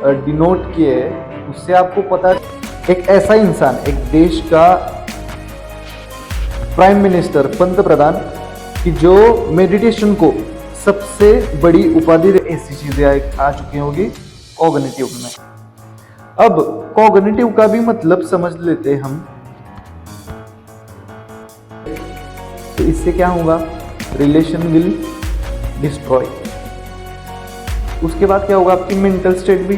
Denote किए हैं उससे आपको पता, एक ऐसा इंसान, एक देश का प्राइम मिनिस्टर, पंत प्रधान कि जो मेडिटेशन को सबसे बड़ी उपाधि, ऐसी चीजें आ चुकी होगी कॉग्निटिव में। अब कॉग्निटिव का भी मतलब समझ लेते हम। तो इससे क्या होगा, रिलेशन विल डिस्ट्रॉय। उसके बाद क्या होगा, आपकी मेंटल स्टेट भी।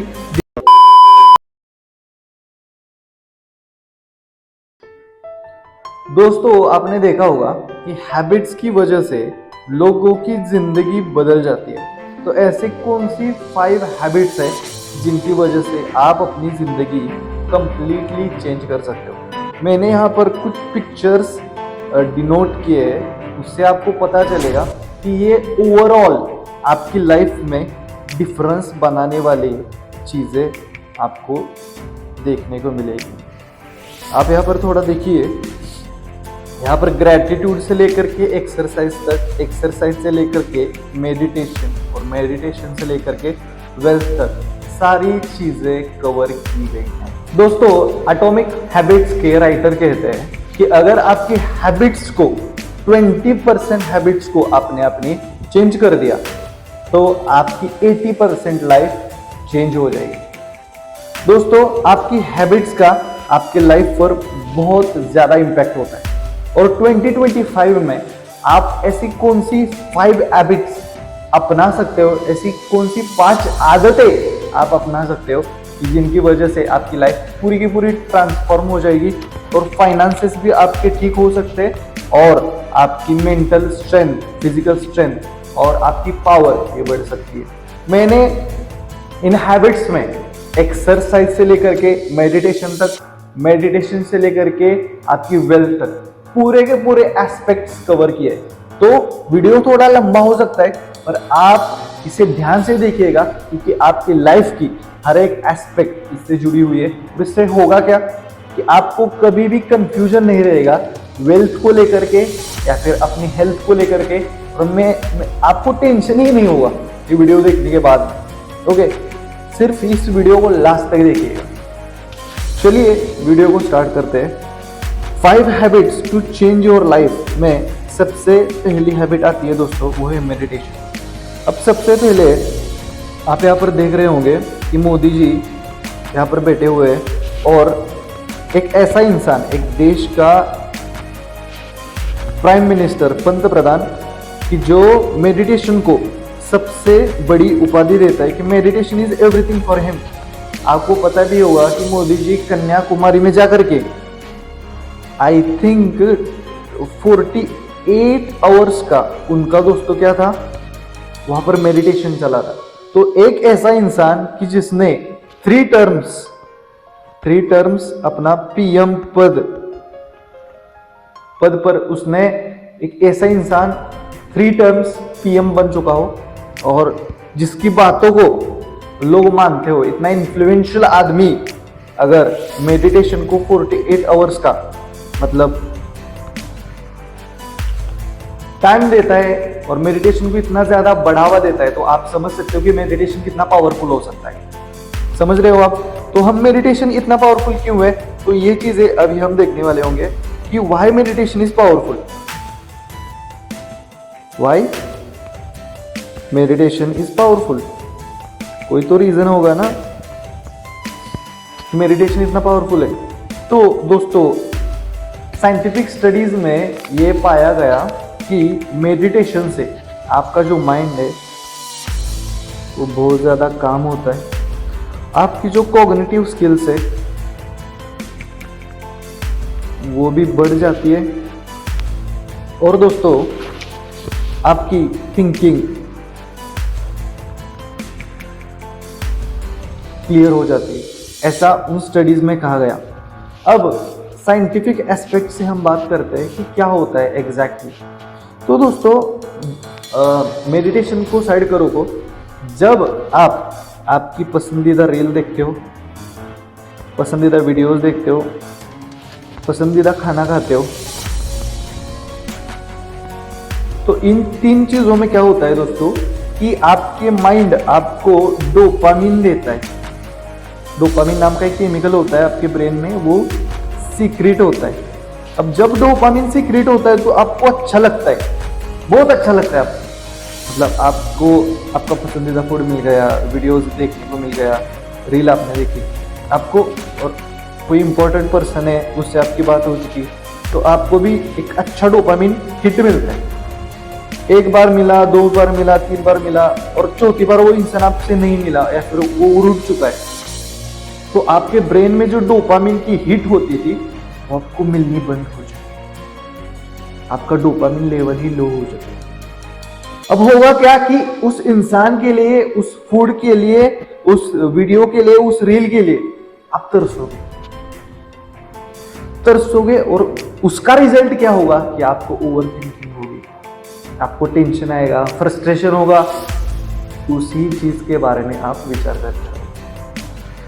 दोस्तों आपने देखा होगा कि हैबिट्स की वजह से लोगों की जिंदगी बदल जाती है। तो ऐसे कौन सी 5 हैबिट्स है जिनकी वजह से आप अपनी जिंदगी कंप्लीटली चेंज कर सकते हो। मैंने यहाँ पर कुछ पिक्चर्स डिनोट किए हैं, उससे आपको पता चलेगा कि ये ओवरऑल आपकी लाइफ में डिफरेंस बनाने वाली चीज़ें आपको देखने को मिलेगी। आप यहाँ पर थोड़ा देखिए, यहाँ पर ग्रैटिट्यूड से लेकर के एक्सरसाइज तक, एक्सरसाइज से लेकर के मेडिटेशन, और मेडिटेशन से लेकर के वेल्थ तक सारी चीज़ें कवर की गई हैं। दोस्तों एटॉमिक हैबिट्स के राइटर कहते हैं कि अगर आपकी हैबिट्स को 20% हैबिट्स को आपने अपनी चेंज कर दिया तो आपकी 80% लाइफ चेंज हो जाएगी। दोस्तों आपकी हैबिट्स का आपके लाइफ पर बहुत ज़्यादा इम्पैक्ट होता है। और 2025 में आप ऐसी कौन सी 5 हैबिट्स अपना सकते हो, ऐसी कौन सी 5 आदतें आप अपना सकते हो कि जिनकी वजह से आपकी लाइफ पूरी की पूरी ट्रांसफॉर्म हो जाएगी और फाइनेंसेस भी आपके ठीक हो सकते हैं और आपकी मेंटल स्ट्रेंथ, फिजिकल स्ट्रेंथ और आपकी पावर ये बढ़ सकती है। मैंने इन हैबिट्स में एक्सरसाइज से लेकर के मेडिटेशन तक, मेडिटेशन से लेकर के आपकी वेल्थ तक पूरे के पूरे एस्पेक्ट्स कवर किए। तो वीडियो थोड़ा लंबा हो सकता है पर आप इसे ध्यान से देखिएगा क्योंकि आपकी लाइफ की हर एक एस्पेक्ट इससे जुड़ी हुई है। इससे होगा क्या कि आपको कभी भी कंफ्यूजन नहीं रहेगा वेल्थ को लेकर के या फिर अपनी हेल्थ को लेकर के, और मैं आपको टेंशन ही नहीं होगा ये वीडियो देखने के बाद। ओके, सिर्फ इस वीडियो को लास्ट तक देखिएगा। चलिए वीडियो को स्टार्ट करते हैं। 5 habits to change your life में सबसे पहली हैबिट आती है दोस्तों, वो है मेडिटेशन। अब सबसे पहले आप यहाँ पर देख रहे होंगे कि मोदी जी यहाँ पर बैठे हुए हैं और एक ऐसा इंसान, एक देश का प्राइम मिनिस्टर, पंत प्रधान कि जो मेडिटेशन को सबसे बड़ी उपाधि देता है कि meditation is everything for him. आपको पता भी होगा कि मोदी जी कन्याकुमारी में जाकर के आई थिंक 48 आवर्स का उनका दोस्तों क्या था, वहां पर मेडिटेशन चला था। तो एक ऐसा इंसान कि जिसने 3 टर्म्स अपना पीएम पद पर, उसने, एक ऐसा इंसान 3 टर्म्स पीएम बन चुका हो और जिसकी बातों को लोग मानते हो, इतना इन्फ्लुएंशियल आदमी अगर मेडिटेशन को 48 आवर्स का मतलब टाइम देता है और मेडिटेशन को इतना ज्यादा बढ़ावा देता है, तो आप समझ सकते हो कि मेडिटेशन कितना पावरफुल हो सकता है। समझ रहे हो आप? तो हम मेडिटेशन इतना पावरफुल क्यों है, तो ये चीजें अभी हम देखने वाले होंगे कि why meditation is powerful, why meditation is powerful. कोई तो रीजन होगा ना मेडिटेशन इतना पावरफुल है। तो दोस्तों साइंटिफिक स्टडीज में ये पाया गया कि मेडिटेशन से आपका जो माइंड है वो बहुत ज़्यादा काम होता है, आपकी जो कॉग्निटिव स्किल्स है वो भी बढ़ जाती है और दोस्तों आपकी थिंकिंग क्लियर हो जाती है, ऐसा उन स्टडीज में कहा गया। अब साइंटिफिक एस्पेक्ट से हम बात करते हैं कि क्या होता है एग्जैक्टली। तो दोस्तों मेडिटेशन को साइड करो को, जब आप आपकी पसंदीदा रील देखते हो, पसंदीदा वीडियोस देखते हो, पसंदीदा खाना खाते हो, तो इन 3 चीज़ों में क्या होता है दोस्तों कि आपके माइंड आपको डोपामिन देता है। डोपामिन नाम का एक केमिकल होता है आपके ब्रेन में, वो सीक्रेट होता है। अब जब डोपामिन सीक्रेट होता है तो आपको अच्छा लगता है, बहुत अच्छा लगता है आपको। मतलब आपको आपका पसंदीदा फूड मिल गया, वीडियोस देखने को मिल गया, रील आपने देखी, आपको और कोई इंपॉर्टेंट पर्सन है उससे आपकी बात हो चुकी, तो आपको भी एक अच्छा डोपामिन हिट मिलता है। एक बार मिला, 2 बार मिला, 3 बार मिला, और चौथी बार वो इंसान आपसे नहीं मिला या फिर वो उड़ चुका है, तो आपके ब्रेन में जो डोपामिन की हिट होती थी वो आपको मिलनी बंद हो जाती, आपका डोपामिन लेवल ही लो हो जाता है। अब होगा क्या कि उस इंसान के लिए, उस फूड के लिए, उस वीडियो के लिए, उस रील के लिए आप तरसोगे और उसका रिजल्ट क्या होगा कि आपको ओवर थिंकिंग होगी, आपको टेंशन आएगा, फ्रस्ट्रेशन होगा, उसी चीज के बारे में आप विचार करते हो।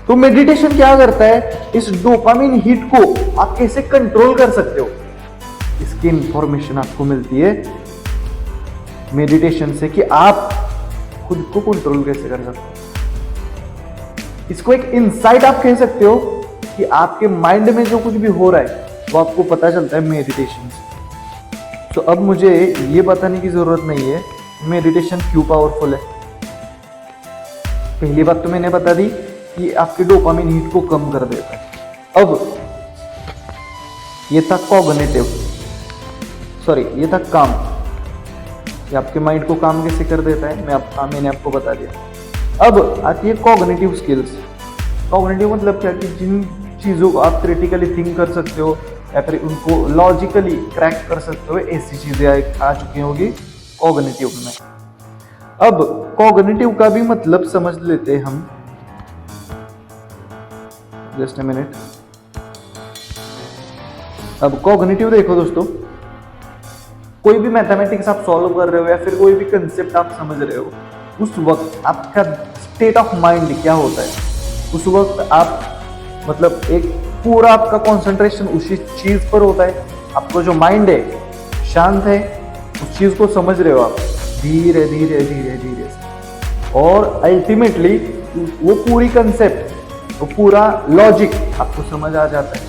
तो मेडिटेशन क्या करता है, इस डोपामिन हिट को आप कैसे कंट्रोल कर सकते हो, इसकी इंफॉर्मेशन आपको मिलती है मेडिटेशन से कि आप खुद को कंट्रोल कैसे कर सकते हो। इसको एक इनसाइट आप कह सकते हो कि आपके माइंड में जो कुछ भी हो रहा है वो आपको पता चलता है मेडिटेशन से। तो अब मुझे ये बताने की जरूरत नहीं है मेडिटेशन क्यों पावरफुल है। पहली बात तो मैंने बता दी कि आपके डोपामिन हिट को कम कर देता है। अब ये था कॉग्निटिव, ये था काम, ये आपके माइंड को काम कैसे कर देता है मैंने आपको बता दिया। अब आती है कॉग्निटिव स्किल्स। कॉग्निटिव मतलब क्या कि जिन चीज़ों को आप क्रिटिकली थिंक कर सकते हो या फिर उनको लॉजिकली क्रैक कर सकते हो, ऐसी चीज़ें आ चुकी होगी कॉग्निटिव में। अब कॉग्निटिव का भी मतलब समझ लेते हैं हम, जस्ट अ मिनट। अब कॉग्निटिव देखो दोस्तों, कोई भी मैथमेटिक्स आप सॉल्व कर रहे हो या फिर कोई भी कंसेप्ट आप समझ रहे हो, उस वक्त आपका स्टेट ऑफ माइंड क्या होता है, उस वक्त आप मतलब एक पूरा आपका कंसंट्रेशन उसी चीज पर होता है। आपको जो माइंड है शांत है, उस चीज को समझ रहे हो आप धीरे धीरे धीरे धीरे से, और अल्टीमेटली वो पूरी कंसेप्ट, वो पूरा लॉजिक आपको समझ आ जाता है।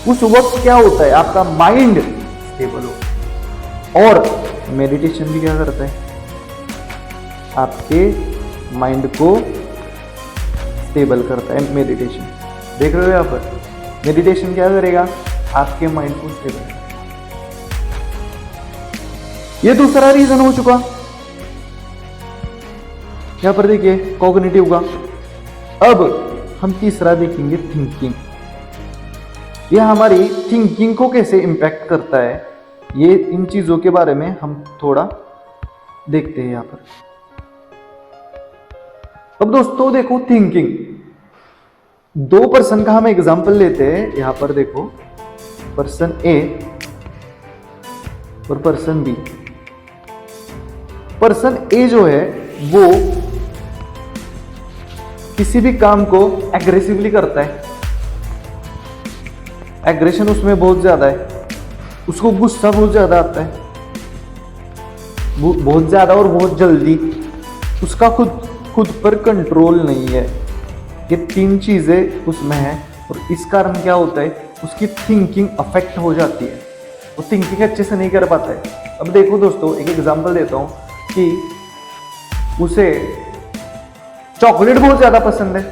उस वक्त क्या होता है, आपका माइंड स्टेबल होता है। और मेडिटेशन भी क्या करता है, आपके माइंड को स्टेबल करता है। मेडिटेशन देख रहे हो यहाँ पर, मेडिटेशन क्या करेगा, आपके माइंड को स्टेबल करेगा। ये दूसरा रीजन हो चुका। यहां पर देखिए कॉग्निटिव का। अब हम तीसरा देखेंगे थिंकिंग। यह हमारी थिंकिंग को कैसे इंपैक्ट करता है, ये इन चीजों के बारे में हम थोड़ा देखते हैं यहां पर। अब दोस्तों देखो थिंकिंग, 2 पर्सन का हम एग्जांपल लेते हैं। यहां पर देखो पर्सन ए और पर्सन बी। पर्सन ए जो है वो किसी भी काम को एग्रेसिवली करता है, एग्रेशन उसमें बहुत ज्यादा है, उसको गुस्सा बहुत ज्यादा आता है, बहुत ज्यादा और बहुत जल्दी, उसका खुद पर कंट्रोल नहीं है। ये 3 चीजें उसमें है और इस कारण क्या होता है, उसकी थिंकिंग अफेक्ट हो जाती है, वो थिंकिंग अच्छे से नहीं कर पाता है। अब देखो दोस्तों एक एग्जांपल देता हूं कि उसे चॉकलेट बहुत ज्यादा पसंद है,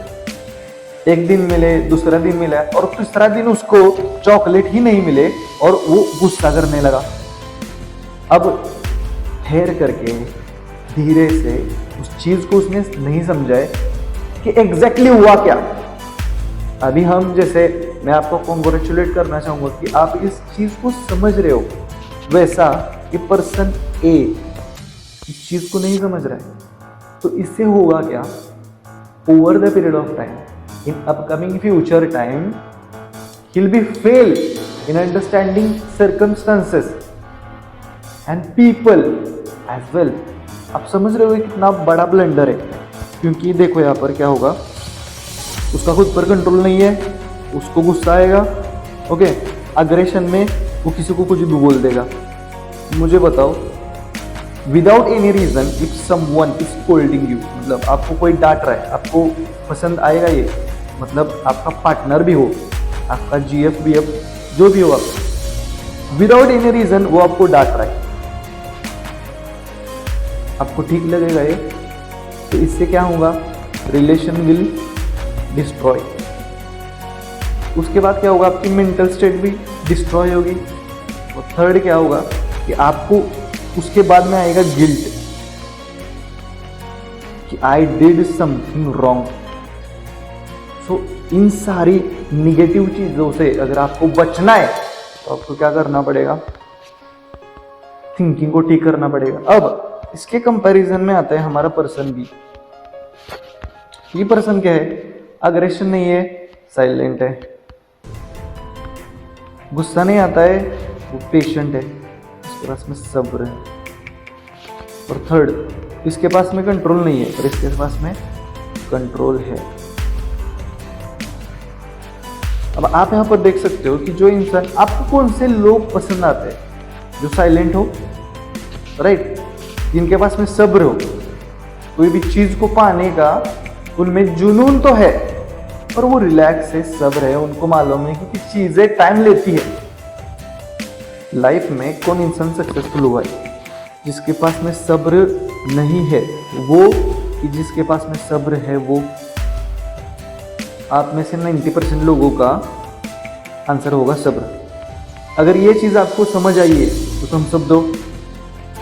एक दिन मिले, दूसरा दिन मिला और तीसरा दिन उसको चॉकलेट ही नहीं मिले और वो गुस्सा करने लगा। अब ठहर करके धीरे से उस चीज को उसने नहीं समझा है कि एग्जैक्टली हुआ क्या। अभी हम जैसे मैं आपको कॉन्ग्रेचुलेट करना चाहूंगा कि आप इस चीज को समझ रहे हो, वैसा कि पर्सन ए इस चीज को नहीं समझ रहा है। तो इससे होगा क्या, over the period of time, in upcoming future time, he'll be fail in understanding circumstances and people as well। आप समझ रहे हो कितना बड़ा ब्लंडर है, क्योंकि देखो यहाँ पर क्या होगा, उसका खुद पर कंट्रोल नहीं है, उसको गुस्सा आएगा, ओके, अग्रेशन में वो किसी को कुछ भी बोल देगा। मुझे बताओ, without any reason if someone is scolding you, मतलब आपको कोई डांट रहा है, आपको पसंद आएगा ये? मतलब आपका पार्टनर भी हो, आपका जीएफ बीएफ जो भी हो, आप विदाउट एनी रीजन वो आपको डांट रहा है, आपको ठीक लगेगा ये? तो इससे क्या होगा, रिलेशन विल डिस्ट्रॉय। उसके बाद क्या होगा, आपकी मेंटल स्टेट भी डिस्ट्रॉय होगी। और थर्ड क्या होगा कि आपको उसके बाद में आएगा गिल्ट कि आई डिड समथिंग रॉन्ग। सो इन सारी निगेटिव चीजों से अगर आपको बचना है तो आपको क्या करना पड़ेगा, थिंकिंग को ठीक करना पड़ेगा। अब इसके कंपैरिजन में आता है हमारा पर्सन बी। ये पर्सन क्या है, अग्रेशन नहीं है, साइलेंट है, गुस्सा नहीं आता है, वो पेशेंट है, इसके पास में सब्र है। और थर्ड, इसके पास में कंट्रोल नहीं है पर इसके पास में कंट्रोल है। अब आप यहां पर देख सकते हो कि जो इंसान, आपको कौन से लोग पसंद आते हैं, जो साइलेंट हो, राइट, जिनके पास में सब्र हो, कोई भी चीज को पाने का उनमें जुनून तो है पर वो रिलैक्स है, सब्र है, उनको मालूम है कि चीजें टाइम लेती है। लाइफ में कौन इंसान सक्सेसफुल हुआ है, जिसके पास में सब्र नहीं है वो, कि जिसके पास में सब्र है वो। आप में से 90% लोगों का आंसर होगा सब्र। अगर ये चीज आपको समझ आई है तो तुम सब दो,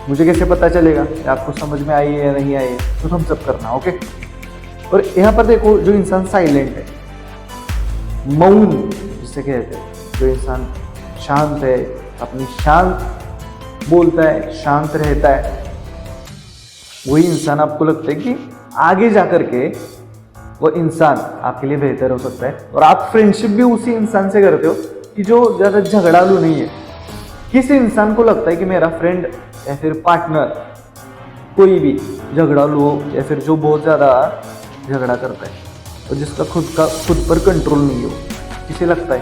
मुझे कैसे पता चलेगा कि आपको समझ में आई है या नहीं आई है, तो तुम सब करना, ओके। और यहाँ पर देखो, जो इंसान साइलेंट है, मौन जिसे कहते हैं, जो इंसान शांत है, अपनी शांत बोलता है, शांत रहता है, वही इंसान आपको लगता है कि आगे जाकर के वो इंसान आपके लिए बेहतर हो सकता है। और आप फ्रेंडशिप भी उसी इंसान से करते हो कि जो ज्यादा झगड़ालू नहीं है। किसी इंसान को लगता है कि मेरा फ्रेंड या फिर पार्टनर कोई भी झगड़ालू हो, या फिर जो बहुत ज्यादा झगड़ा करता है और जिसका खुद पर कंट्रोल नहीं हो, किसे लगता है,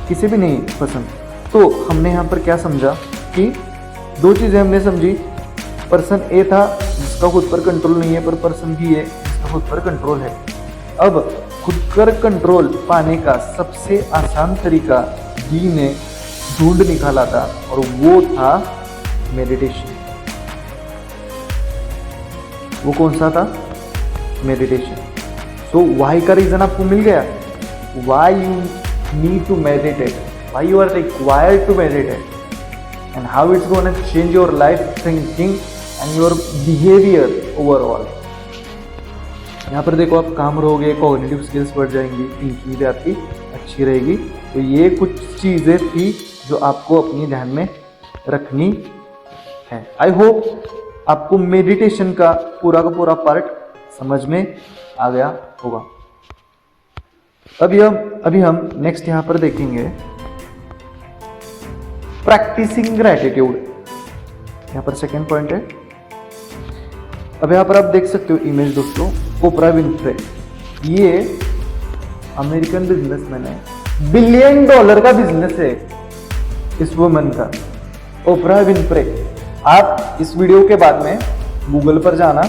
किसी भी नहीं पसंद। तो हमने यहाँ पर क्या समझा कि दो चीजें हमने समझी, पर्सन ए था जिसका खुद पर कंट्रोल नहीं है, पर पर्सन बी है जिसका खुद पर कंट्रोल है। अब खुद पर कंट्रोल पाने का सबसे आसान तरीका बी ने ढूंढ निकाला था और वो था मेडिटेशन। वो कौन सा था, मेडिटेशन। सो वाई का रीजन आपको मिल गया, why you need to meditate, why you are required to meditate and how it's gonna change your life thinking and your behaviour overall. यहाँ पर देखो, आप काम रहोगे, कॉग्निटिव स्किल्स बढ़ जाएंगी, थिंकिंग भी आपकी अच्छी रहेगी। तो ये कुछ चीजें थी जो आपको अपनी ध्यान में रखनी है। आई होप आपको मेडिटेशन का पूरा पार्ट समझ में आ गया होगा। अभी हम नेक्स्ट यहां पर देखेंगे प्रैक्टिसिंग ग्रैटिट्यूड। यहां पर सेकेंड पॉइंट है। अब यहां पर आप देख सकते हो इमेज दोस्तों, ओपरा विनफ्रे, ये अमेरिकन बिजनेसमैन है, $1 बिलियन का बिजनेस है इस वुमन का, ओपरा विनफ्रे। आप इस वीडियो के बाद में गूगल पर जाना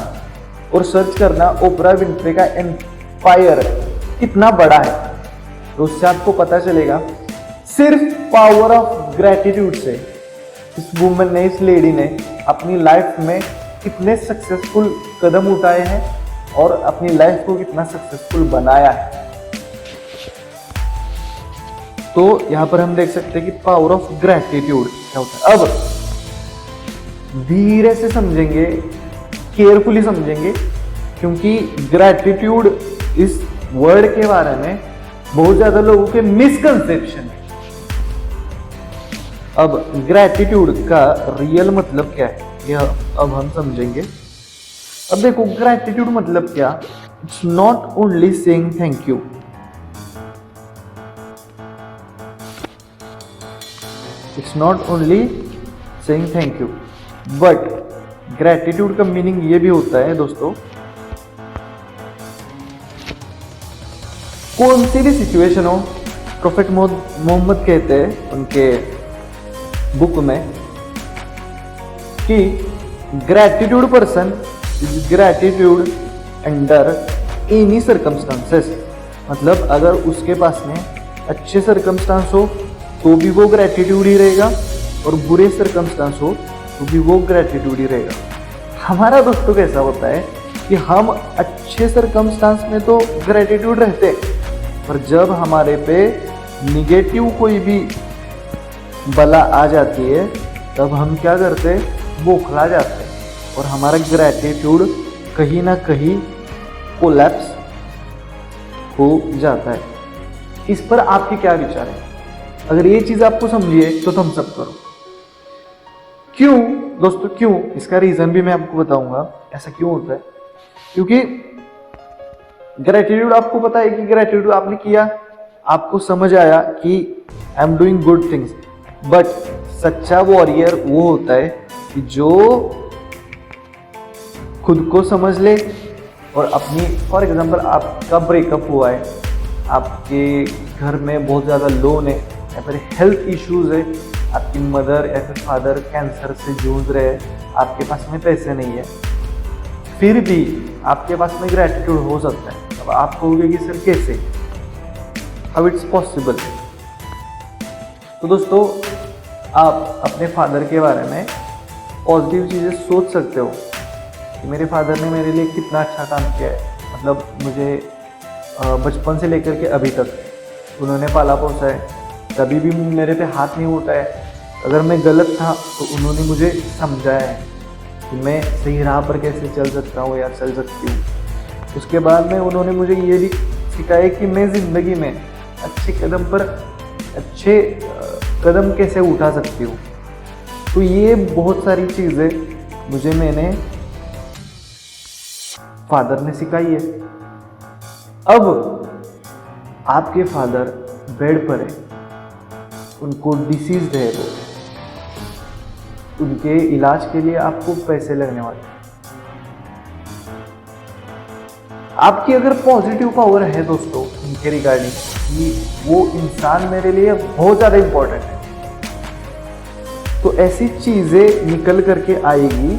और सर्च करना ओपरा विनफ्रे का एम्पायर कितना बड़ा है, तो उससे आपको पता चलेगा सिर्फ पावर ऑफ ग्रैटिट्यूड से इस वुमन ने, इस लेडी ने अपनी लाइफ में कितने सक्सेसफुल कदम उठाए हैं और अपनी लाइफ को कितना सक्सेसफुल बनाया है। तो यहां पर हम देख सकते हैं कि पावर ऑफ ग्रैटिट्यूड क्या होता है। अब धीरे से समझेंगे, केयरफुली समझेंगे, क्योंकि ग्रैटिट्यूड इस वर्ड के बारे में बहुत ज्यादा लोगों के मिसकंसेप्शन है। अब ग्रैटिट्यूड का रियल मतलब क्या है, यह अब हम समझेंगे। अब देखो, ग्रैटिट्यूड मतलब क्या, it's not only saying thank you, it's not only saying thank you, but gratitude का मीनिंग ये भी होता है दोस्तों, कौन सी भी सिचुएशन हो, प्रोफेट मोहम्मद कहते हैं उनके बुक में कि gratitude person is gratitude under any circumstances. मतलब अगर उसके पास में अच्छे सर्कमस्टांस हो तो भी वो ग्रेटिट्यूड ही रहेगा, और बुरे सर्कमस्टांस हो तो भी वो ग्रेटिट्यूड ही रहेगा। हमारा दोस्तों कैसा होता है कि हम अच्छे सर्कमस्टांस में तो ग्रेटिट्यूड रहते हैं, पर जब हमारे पे निगेटिव कोई भी बला आ जाती है तब हम क्या करते हैं, बौखला जाते हैं और हमारा ग्रेटिट्यूड कहीं ना कहीं कोलैप्स हो जाता है। इस पर आपके क्या विचार है? अगर ये चीज आपको समझिए तो थम्स अप करो। क्यों दोस्तों, क्यों? इसका रीजन भी मैं आपको बताऊंगा ऐसा क्यों होता है। क्योंकि ग्रेटिट्यूड, आपको पता है कि ग्रेटिट्यूड आपने किया, आपको समझ आया कि I am doing good things, but सच्चा वॉरियर वो होता है कि जो खुद को समझ ले और अपनी, फॉर एग्जांपल आपका ब्रेकअप हुआ है, आपके घर में बहुत ज़्यादा लोन है या फिर हेल्थ इश्यूज है, आपकी मदर या फिर फादर कैंसर से जूझ रहे हैं, आपके पास में पैसे नहीं है, फिर भी आपके पास में ग्रेटिट्यूड हो सकता है। अब आप कहोगे कि सर कैसे, हाउ इट्स पॉसिबल? तो दोस्तों, आप अपने फादर के बारे में पॉजिटिव चीज़ें सोच सकते हो कि मेरे फादर ने मेरे लिए कितना अच्छा काम किया है, मतलब मुझे बचपन से लेकर के अभी तक उन्होंने पाला पोसा है, कभी भी मेरे पे हाथ नहीं उठाया है। अगर मैं गलत था तो उन्होंने मुझे समझाया है कि मैं सही राह पर कैसे चल सकता हूँ या चल सकती हूँ। उसके बाद में उन्होंने मुझे ये भी सिखाया कि मैं ज़िंदगी में अच्छे कदम कैसे उठा सकती हूँ। तो ये बहुत सारी चीज़ें मुझे मैंने फादर ने सिखाई है। अब आपके फादर बेड पर है, उनको डिसीज है, वो उनके इलाज के लिए आपको पैसे लगने वाले। आपकी अगर पॉजिटिव पावर है दोस्तों उनके रिगार्डिंग कि वो इंसान मेरे लिए बहुत ज़्यादा इंपॉर्टेंट है, तो ऐसी चीज़ें निकल करके आएगी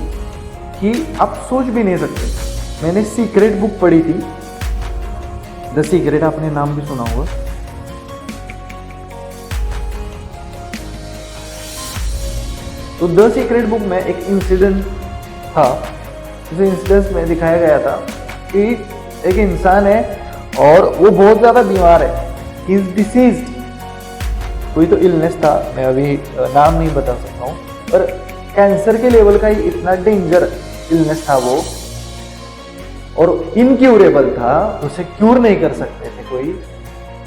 कि आप सोच भी नहीं सकते। मैंने सीक्रेट बुक पढ़ी थी, द सीक्रेट, आपने नाम भी सुना होगा। तो द सीक्रेट बुक में एक इंसिडेंट था, उस इंसिडेंट में दिखाया गया था कि एक इंसान है और वो बहुत ज़्यादा बीमार है, ही इज डिसीज्ड, कोई तो इलनेस था, मैं अभी नाम नहीं बता सकता हूँ, पर कैंसर के लेवल का ही इतना डेंजर इलनेस था वो, और इनक्यूरेबल था, उसे क्यूर नहीं कर सकते थे, कोई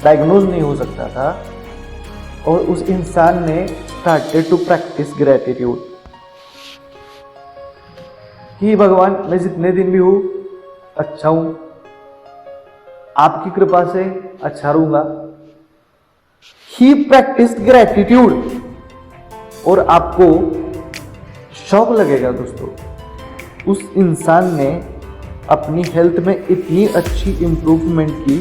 डायग्नोज नहीं हो सकता था। और उस इंसान ने स्टार्टेड टू प्रैक्टिस ग्रेटिट्यूड कि भगवान मैं जितने दिन भी हूं अच्छा हूं, आपकी कृपा से अच्छा रहूंगा। ही प्रैक्टिस ग्रेटिट्यूड, और आपको शौक लगेगा दोस्तों, उस इंसान ने अपनी हेल्थ में इतनी अच्छी इम्प्रूवमेंट की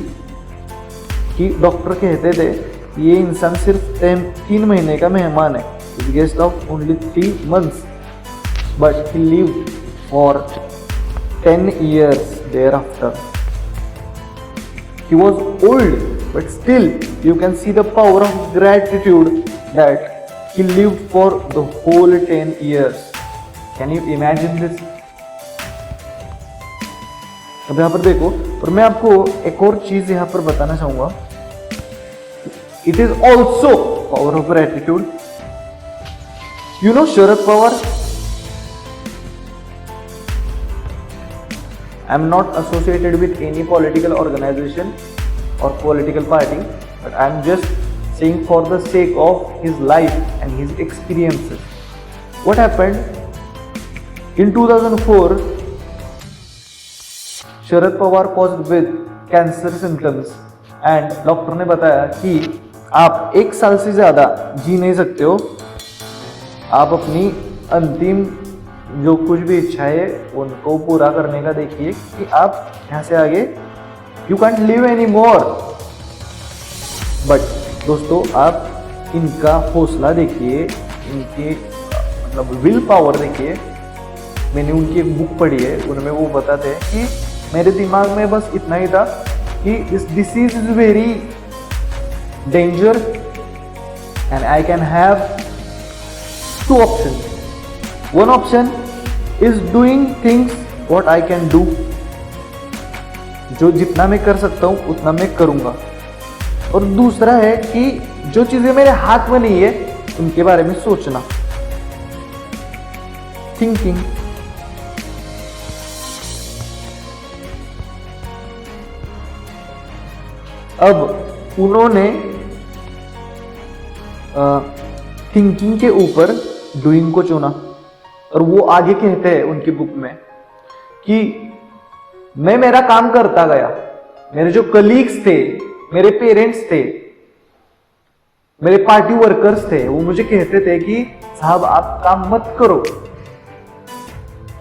कि डॉक्टर कहते थे ये इंसान सिर्फ 3 महीने का मेहमान है, is guest of only 3 months, but he live for 10 years thereafter. He was old, but still you can see the power of gratitude that he lived for the whole 10 years. Can you imagine this? अब यहाँ पर देखो, और मैं आपको एक और चीज यहाँ पर बताना चाहूंगा। It is also power of gratitude. You know Sharad Pawar? I am not associated with any political organization or political party, but I am just saying for the sake of his life and his experiences. What happened in 2004? Sharad Pawar posed with cancer symptoms and doctor ने बताया कि आप 1 साल से ज़्यादा जी नहीं सकते हो, आप अपनी अंतिम जो कुछ भी इच्छा है उनको पूरा करने का देखिए कि आप यहाँ से आगे you can't live any more. But दोस्तों, आप इनका हौसला देखिए, इनके मतलब विल पावर देखिए। मैंने उनकी एक बुक पढ़ी है, उनमें वो बताते हैं कि मेरे दिमाग में बस इतना ही था कि this disease is very danger and I can have two option. One option is doing things what I can do. जो जितना मैं कर सकता हूं उतना मैं करूंगा. और दूसरा है कि जो चीजें मेरे हाथ में नहीं है उनके बारे में सोचना. थिंकिंग. अब उन्होंने थिंकिंग के ऊपर डूइंग को चुना. और वो आगे कहते हैं उनकी बुक में कि मैं मेरा काम करता गया. मेरे जो कलीग्स थे, मेरे पेरेंट्स थे, मेरे पार्टी वर्कर्स थे, वो मुझे कहते थे कि साहब आप काम मत करो.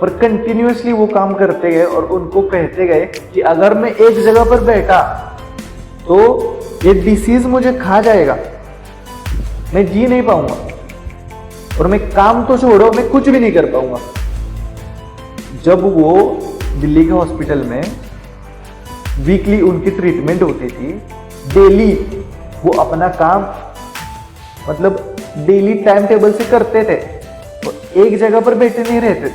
पर कंटिन्यूअसली वो काम करते गए और उनको कहते गए कि अगर मैं एक जगह पर बैठा तो ये डिसीज मुझे खा जाएगा, मैं जी नहीं पाऊंगा और मैं काम तो छोड़ो मैं कुछ भी नहीं कर पाऊंगा. जब वो दिल्ली के हॉस्पिटल में वीकली उनकी ट्रीटमेंट होती थी, डेली वो अपना काम मतलब डेली टाइम टेबल से करते थे और एक जगह पर बैठे नहीं रहते थे.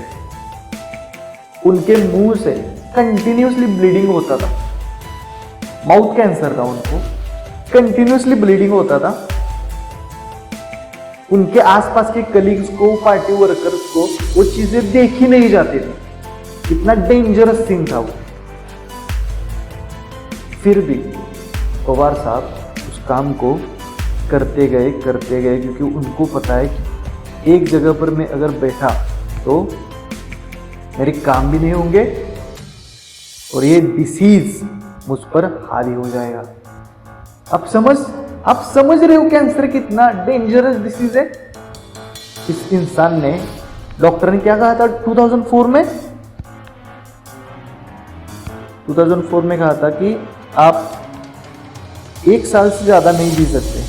उनके मुंह से कंटिन्यूअसली ब्लीडिंग होता था. माउथ कैंसर था उनको, कंटिन्यूअसली ब्लीडिंग होता था. उनके आसपास के कलीग्स को, पार्टी वर्कर्स को वो चीजें देखी नहीं जाती थी. कितना डेंजरस सीन था वो. फिर भी पवार साहब उस काम को करते गए क्योंकि उनको पता है कि एक जगह पर मैं अगर बैठा तो मेरे काम भी नहीं होंगे और ये डिसीज मुझ पर हावी हो जाएगा. आप समझ रहे हो कैंसर कितना डेंजरस डिसीज है. इस इंसान ने, डॉक्टर ने क्या कहा था 2004 में कहा था कि आप 1 साल से ज्यादा नहीं जी सकते.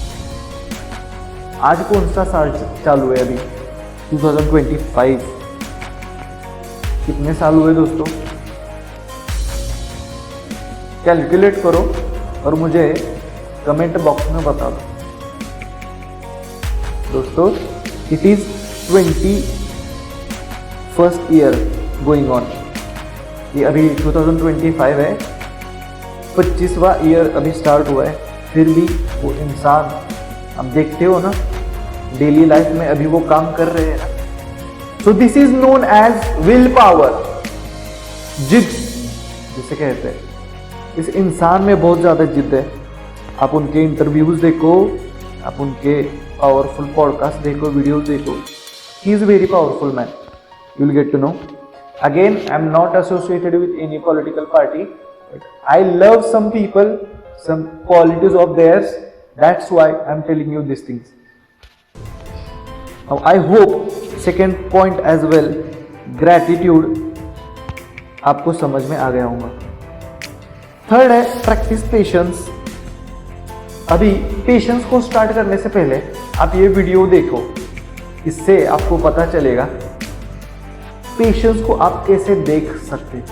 आज कौन सा साल चालू है अभी? 2025. कितने साल हुए दोस्तों? कैलकुलेट करो और मुझे कमेंट बॉक्स में बता दो. दोस्तों it is 21st year going on. ये अभी 2025 है, 25वां ईयर अभी स्टार्ट हुआ है. फिर भी वो इंसान, आप देखते हो ना डेली लाइफ में अभी वो काम कर रहे हैं ना. So this is known as will power. जिद जिसे कहते हैं. इस इंसान में बहुत ज्यादा जिद है. आप उनके इंटरव्यूज देखो, आप उनके पावरफुल पॉडकास्ट देखो, वीडियोस देखो. He is very powerful man. You will get to know. Again, I am not associated with any political party, but I love some people, some qualities of theirs. That's why I am telling you these things. Now, I hope second point as well, gratitude, आपको समझ में आ गया होगा. Third है practice patience. अभी patience को start करने से पहले आप ये वीडियो देखो, इससे आपको पता चलेगा पेशेंस को आप कैसे देख सकते हैं.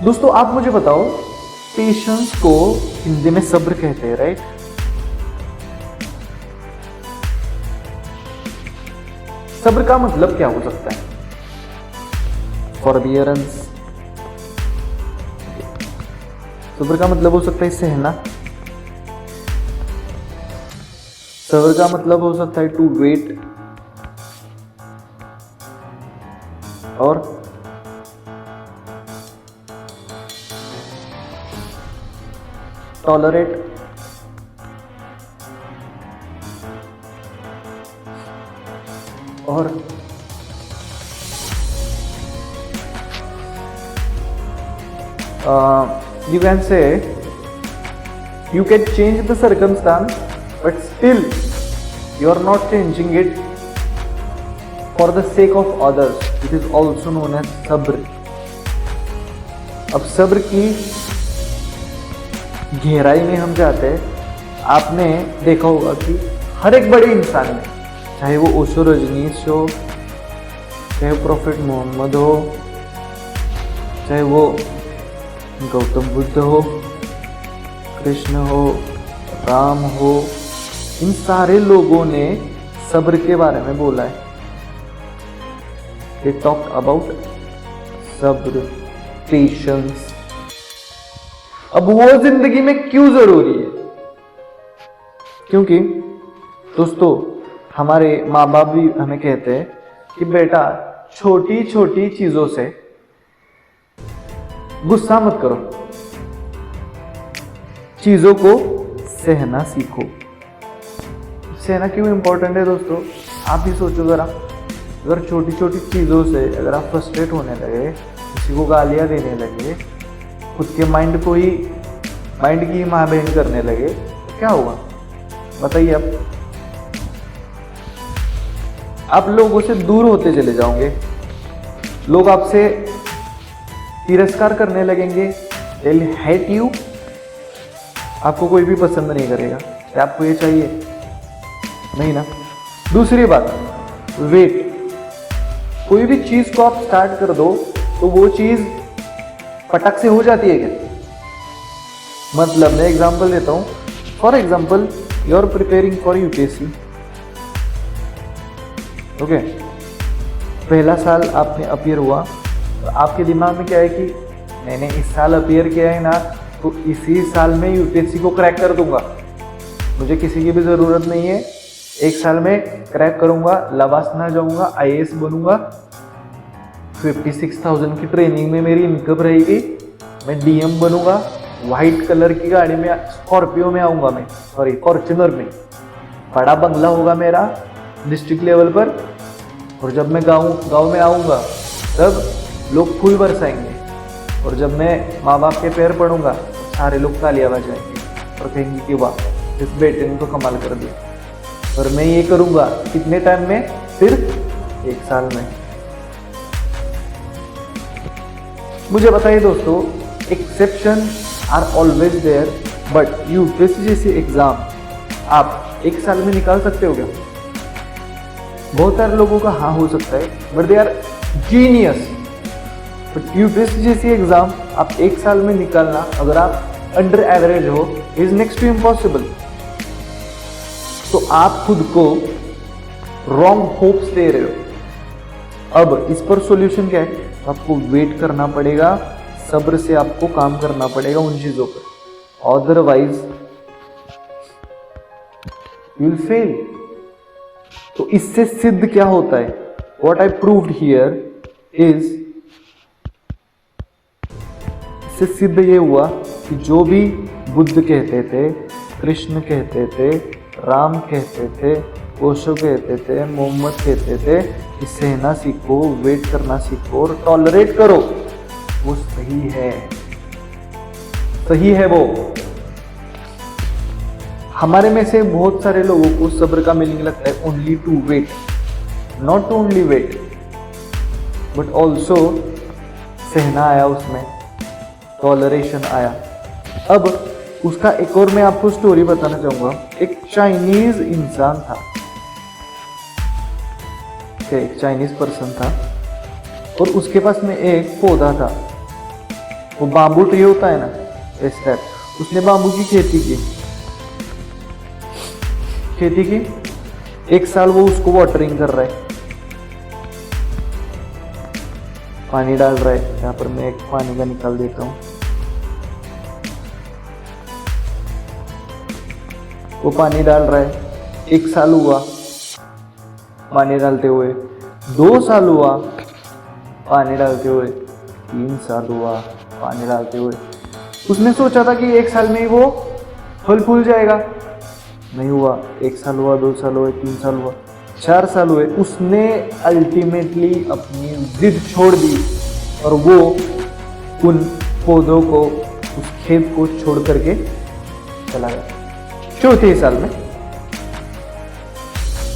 दोस्तों आप मुझे बताओ, पेशेंस को हिंदी में सब्र कहते हैं, राइट? सब्र का मतलब क्या हो सकता है? फॉरबियरेंस. सब्र का मतलब हो सकता है सहना. सब्र का मतलब हो सकता है टू वेट. और टॉलरेट. और you can say you can change the circumstance but still You are not changing it for the sake of others. It is also known as सब्र. अब सब्र की गहराई में हम जाते हैं. आपने देखा होगा कि हर एक बड़े इंसान में, चाहे वो ओशो रजनीश हो, चाहे वो प्रॉफिट मोहम्मद हो, चाहे वो गौतम बुद्ध हो, कृष्ण हो, राम हो, इन सारे लोगों ने सब्र के बारे में बोला है. They talk about सब्र, पेशेंस. अब वो जिंदगी में क्यों जरूरी है? क्योंकि दोस्तों, हमारे माँ बाप भी हमें कहते हैं कि बेटा छोटी छोटी चीजों से गुस्सा मत करो, चीजों को सहना सीखो. सहना क्यों इंपॉर्टेंट है दोस्तों? आप भी सोचो जरा. अगर छोटी छोटी चीजों से अगर आप फ्रस्ट्रेट होने लगे, किसी को गालियां देने लगे, खुद के माइंड की माँ बहन करने लगे, तो क्या होगा बताइए आप लोगों से दूर होते चले जाओगे. लोग आपसे तिरस्कार करने लगेंगे. They will hate you. आपको कोई भी पसंद नहीं करेगा. क्या आपको ये चाहिए? नहीं ना. दूसरी बात, वेट. कोई भी चीज को आप स्टार्ट कर दो तो वो चीज फटक से हो जाती है क्या? मतलब मैं एग्जांपल देता हूं. For example, you are preparing for UPSC. Okay, पहला साल आपने अपियर हुआ, तो आपके दिमाग में क्या है कि मैंने इस साल अपियर किया है ना, तो इसी साल में यूपीएससी को क्रैक कर दूंगा. मुझे किसी की भी ज़रूरत नहीं है. एक साल में क्रैक करूंगा, लवासना जाऊंगा, आईएएस बनूंगा. 56,000 की ट्रेनिंग में मेरी इनकम रहेगी. मैं डीएम बनूंगा. व्हाइट कलर की गाड़ी में, स्कॉर्पियो में आऊंगा मैं, सॉरी फॉर्च्यूनर में. बड़ा बंगला होगा मेरा डिस्ट्रिक्ट लेवल पर. और जब मैं गांव में आऊंगा तब लोग फूल बरसाएंगे. और जब मैं माँ बाप के पैर पड़ूंगा, सारे लोग तालियां बजाएंगे और कहेंगे कि वाह, इस बेटे ने तो कमाल कर दिया. और मैं ये करूंगा कितने टाइम में? सिर्फ 1 साल में. मुझे बताइए दोस्तों, exception are always there, but UPSC जैसी एग्जाम आप 1 साल में निकाल सकते हो क्या? बहुत सारे लोगों का हाँ हो सकता है, but they are genius. But UPSC जैसी एग्जाम आप 1 साल में निकालना, अगर आप अंडर एवरेज हो, इज नेक्स्ट टू इम्पॉसिबल. तो आप खुद को रॉन्ग होप्स दे रहे हो. अब इस पर सॉल्यूशन क्या है? आपको वेट करना पड़ेगा, सब्र से आपको काम करना पड़ेगा उन चीजों पर. Otherwise you will fail. तो इससे सिद्ध क्या होता है? What I proved here is, इससे सिद्ध ये हुआ कि जो भी बुद्ध कहते थे, कृष्ण कहते थे, राम कहते थे, ओशो कहते थे, मोहम्मद कहते थे कि सहना सीखो, वेट करना सीखो और टॉलरेट करो, वो सही है. सही है वो. हमारे में से बहुत सारे लोगों को सब्र का मीनिंग लगता है only to wait. Not to only wait, but also सहना आया उसमें, टॉलरेशन आया. अब उसका एक और मैं आपको स्टोरी बताना चाहूंगा. एक चाइनीज इंसान था, एक चाइनीज पर्सन था, और उसके पास में एक पौधा था. वो बाम्बू ट्री होता है ना, इस टाइप. उसने बाम्बू की खेती की. 1 साल वो उसको वाटरिंग कर रहा है, पानी डाल रहा है. यहाँ पर मैं एक पानी का निकाल देता हूँ. वो पानी डाल रहा है. 1 साल हुआ पानी डालते हुए, 2 साल हुआ पानी डालते हुए, 3 साल हुआ पानी डालते हुए. उसने सोचा था कि 1 साल में ही वो फल फूल जाएगा. नहीं हुआ. 1 साल हुआ, 2 साल हुए, 3 साल हुआ, 4 साल हुए. उसने अल्टीमेटली अपनी जिद छोड़ दी और वो उन पौधों को, उस खेत को छोड़ करके चला गया. 4थे साल में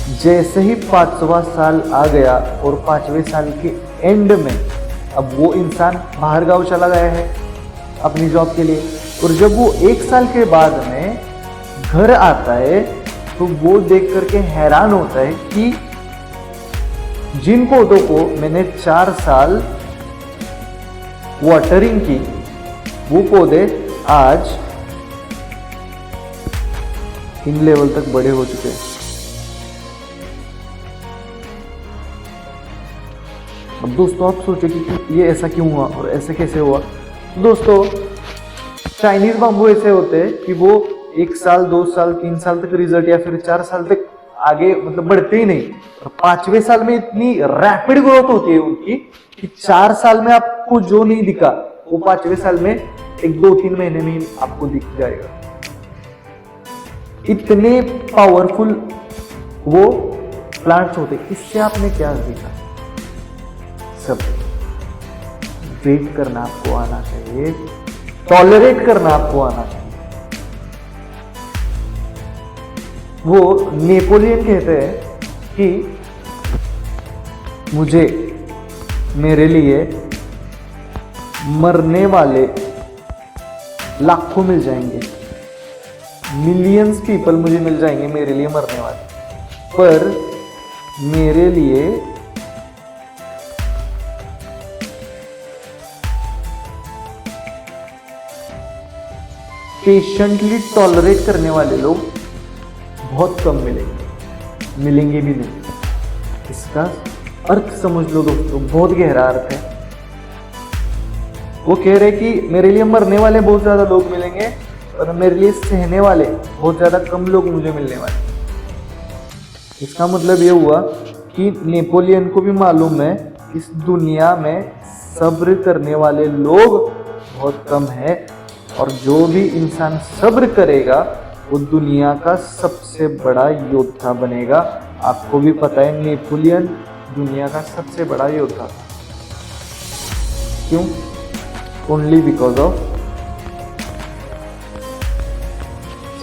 जैसे ही 5वां साल आ गया और 5वें साल के एंड में अब वो इंसान बाहर गांव चला गया है अपनी जॉब के लिए, और जब वो 1 साल के बाद में घर आता है तो वो देख करके हैरान होता है कि जिन पौधों को मैंने 4 साल वाटरिंग की वो पौधे आज इन लेवल तक बड़े हो चुके हैं। अब दोस्तों आप सोचो कि ये ऐसा क्यों हुआ और ऐसे कैसे हुआ। दोस्तों चाइनीज बाम्बू ऐसे होते हैं कि वो 1 साल 2 साल 3 साल तक रिजल्ट या फिर 4 साल तक आगे मतलब बढ़ते ही नहीं, और 5वें साल में इतनी रैपिड ग्रोथ होती है उनकी कि 4 साल में आपको जो नहीं दिखा वो 5वें साल में 1-2-3 महीने में ही आपको दिख जाएगा। इतने पावरफुल वो प्लांट्स होते। इससे आपने क्या सीखा? सब वेट करना आपको आना चाहिए, टॉलरेट करना आपको आना चाहिए। वो नेपोलियन कहते हैं कि मुझे मेरे लिए मरने वाले लाखों मिल जाएंगे, मिलियंस पीपल मुझे मिल जाएंगे मेरे लिए मरने वाले, पर मेरे लिए पेशेंटली टॉलरेट करने वाले लोग बहुत कम मिलेंगे भी नहीं। इसका अर्थ समझ लो दोस्तों, बहुत गहरा अर्थ है। वो कह रहे कि मेरे लिए मरने वाले बहुत ज्यादा लोग मिलेंगे और मेरे लिए सहने वाले बहुत ज्यादा कम लोग मुझे मिलने वाले। इसका मतलब ये हुआ कि नेपोलियन को भी मालूम है इस दुनिया में सब्र करने वाले लोग बहुत कम है, और जो भी इंसान सब्र करेगा वो दुनिया का सबसे बड़ा योद्धा बनेगा। आपको भी पता है नेपोलियन दुनिया का सबसे बड़ा योद्धा था। क्यों? ओनली बिकॉज ऑफ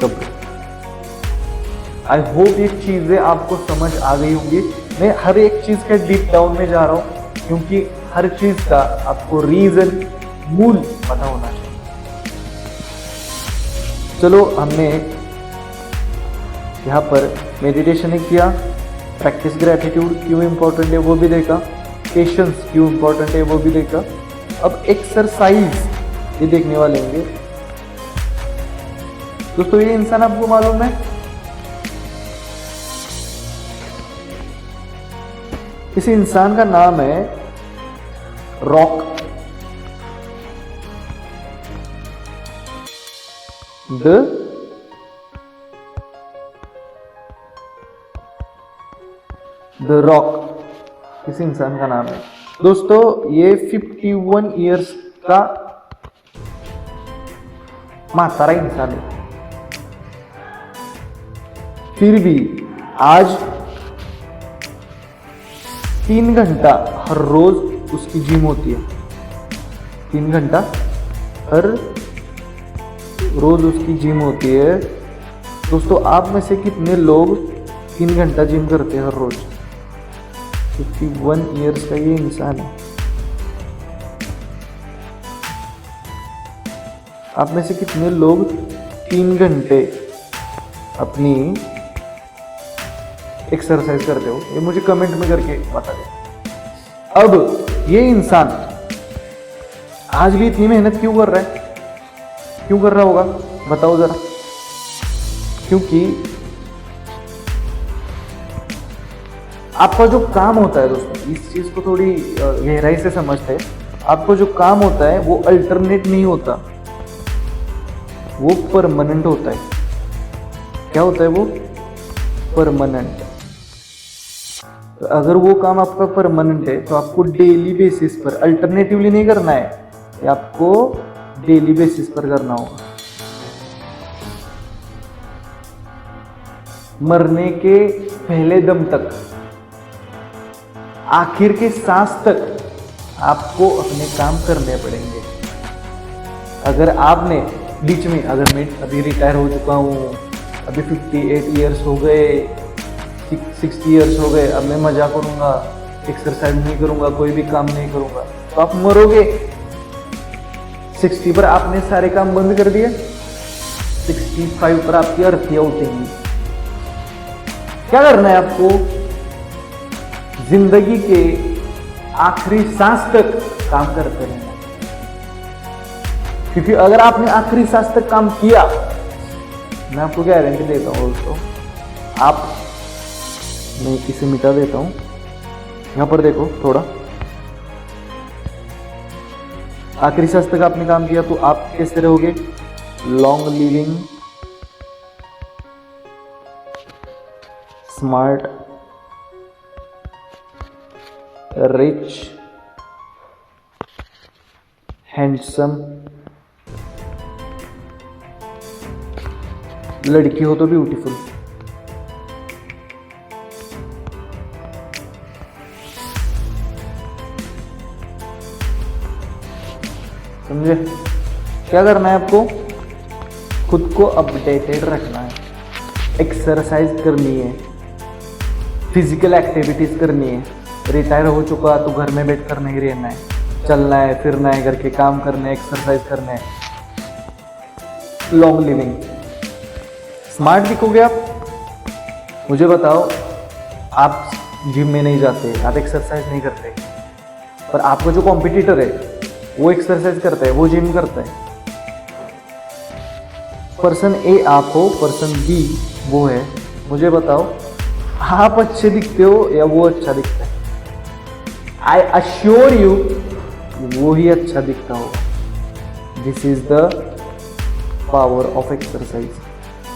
सब्र। आई होप ये चीजें आपको समझ आ गई होंगी। मैं हर एक चीज के डीप डाउन में जा रहा हूं क्योंकि हर चीज का आपको रीजन, मूल पता होना चाहिए। चलो हमने यहाँ पर मेडिटेशन किया, प्रैक्टिस ग्रैटिट्यूड क्यों इंपॉर्टेंट है वो भी देखा, पेशेंस क्यों इंपॉर्टेंट है वो भी देखा। अब एक्सरसाइज ये देखने वाले होंगे दोस्तों। ये इंसान आपको मालूम है, इस इंसान का नाम है रॉक द रॉक इस इंसान का नाम है दोस्तों। ये 51 इयर्स का मातारा इंसान है, फिर भी आज 3 घंटा हर रोज उसकी जिम होती है। 3 घंटा हर रोज उसकी जिम होती है। दोस्तों आप में से कितने लोग 3 घंटा जिम करते हैं हर रोज? 51 इयर्स का ये इंसान है। आप में से कितने लोग 3 घंटे अपनी एक्सरसाइज करते हो? ये मुझे कमेंट में करके बता दे। अब ये इंसान आज भी इतनी मेहनत क्यों कर रहा है? क्यों कर रहा होगा बताओ जरा। क्योंकि आपका जो काम होता है दोस्तों, इस चीज को थोड़ी गहराई से समझते हैं। आपका जो काम होता है वो अल्टरनेट नहीं होता, वो परमानेंट होता है। क्या होता है वो? परमानेंट। अगर वो काम आपका परमानेंट है तो आपको डेली बेसिस पर, अल्टरनेटिवली नहीं करना है, ये आपको डेली बेसिस पर करना होगा। मरने के पहले दम तक, आखिर के सांस तक आपको अपने काम करने पड़ेंगे। अगर आपने बीच में, अगर मैं अभी रिटायर हो चुका हूँ, अभी 58 इयर्स हो गए, 60 ईयर्स हो गए, अब मैं मजा करूंगा, एक्सरसाइज नहीं करूंगा, कोई भी काम नहीं करूंगा, तो आप मरोगे। 60 पर आपने सारे काम बंद कर दिए, 65 पर आपकी अर्थियां उठेंगी। क्या करना है आपको? जिंदगी के आखिरी सांस तक काम करते रहना, क्योंकि अगर आपने आखिरी सांस तक काम किया, मैं आपको गारंटी देता हूँ दोस्तों, आप, मैं इसे मिटा देता हूं, यहां पर देखो थोड़ा, आखिरी सांस तक आपने काम किया तो आप कैसे रहोगे? Long living, smart, rich, handsome, लड़की हो तो ब्यूटीफुल। समझे? क्या करना है आपको? खुद को अपडेटेड रखना है, एक्सरसाइज करनी है, फिजिकल एक्टिविटीज करनी है। रिटायर हो चुका तो घर में बैठकर नहीं रहना है, चलना है, फिरना है, घर के काम करने, एक्सरसाइज करने है। लॉन्ग लिविंग, स्मार्ट दिखोगे आप। मुझे बताओ, आप जिम में नहीं जाते, आप एक्सरसाइज नहीं करते, पर आपका जो कॉम्पिटिटर है वो एक्सरसाइज करता है, वो जिम करता है। पर्सन ए आप हो, पर्सन बी वो है। मुझे बताओ, आप अच्छे दिखते हो या वो अच्छा दिखता है? आई अश्योर यू वो ही अच्छा दिखता होगा। This is the power of exercise.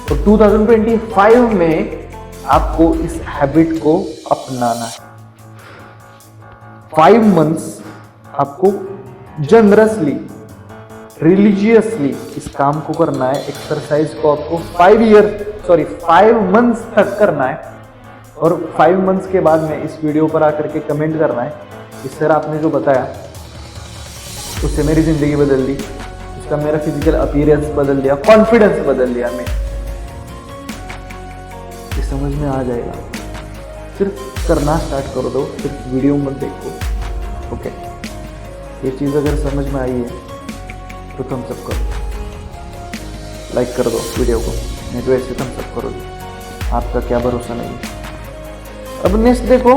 तो 2025 में आपको इस हैबिट को अपनाना है। 5 मंथ्स आपको जनरसली, रिलीजियसली इस काम को करना है। एक्सरसाइज को आपको 5 मंथ्स तक करना है, और 5 मंथ्स के बाद में इस वीडियो पर आकर के कमेंट करना है कि सर आपने जो बताया उससे मेरी जिंदगी बदल दी, उसका मेरा फिजिकल अपीयरेंस बदल दिया, कॉन्फिडेंस बदल दिया। मैं ये समझ में आ जाएगा। सिर्फ करना स्टार्ट कर दो, सिर्फ वीडियो मत देखो। ओके, ये चीज़ अगर समझ में आई है तो थम्स अप करो, लाइक कर दो वीडियो को, नहीं तो ऐसे थम्स अप करो, आपका क्या भरोसा नहीं है। अब नेक्स्ट देखो,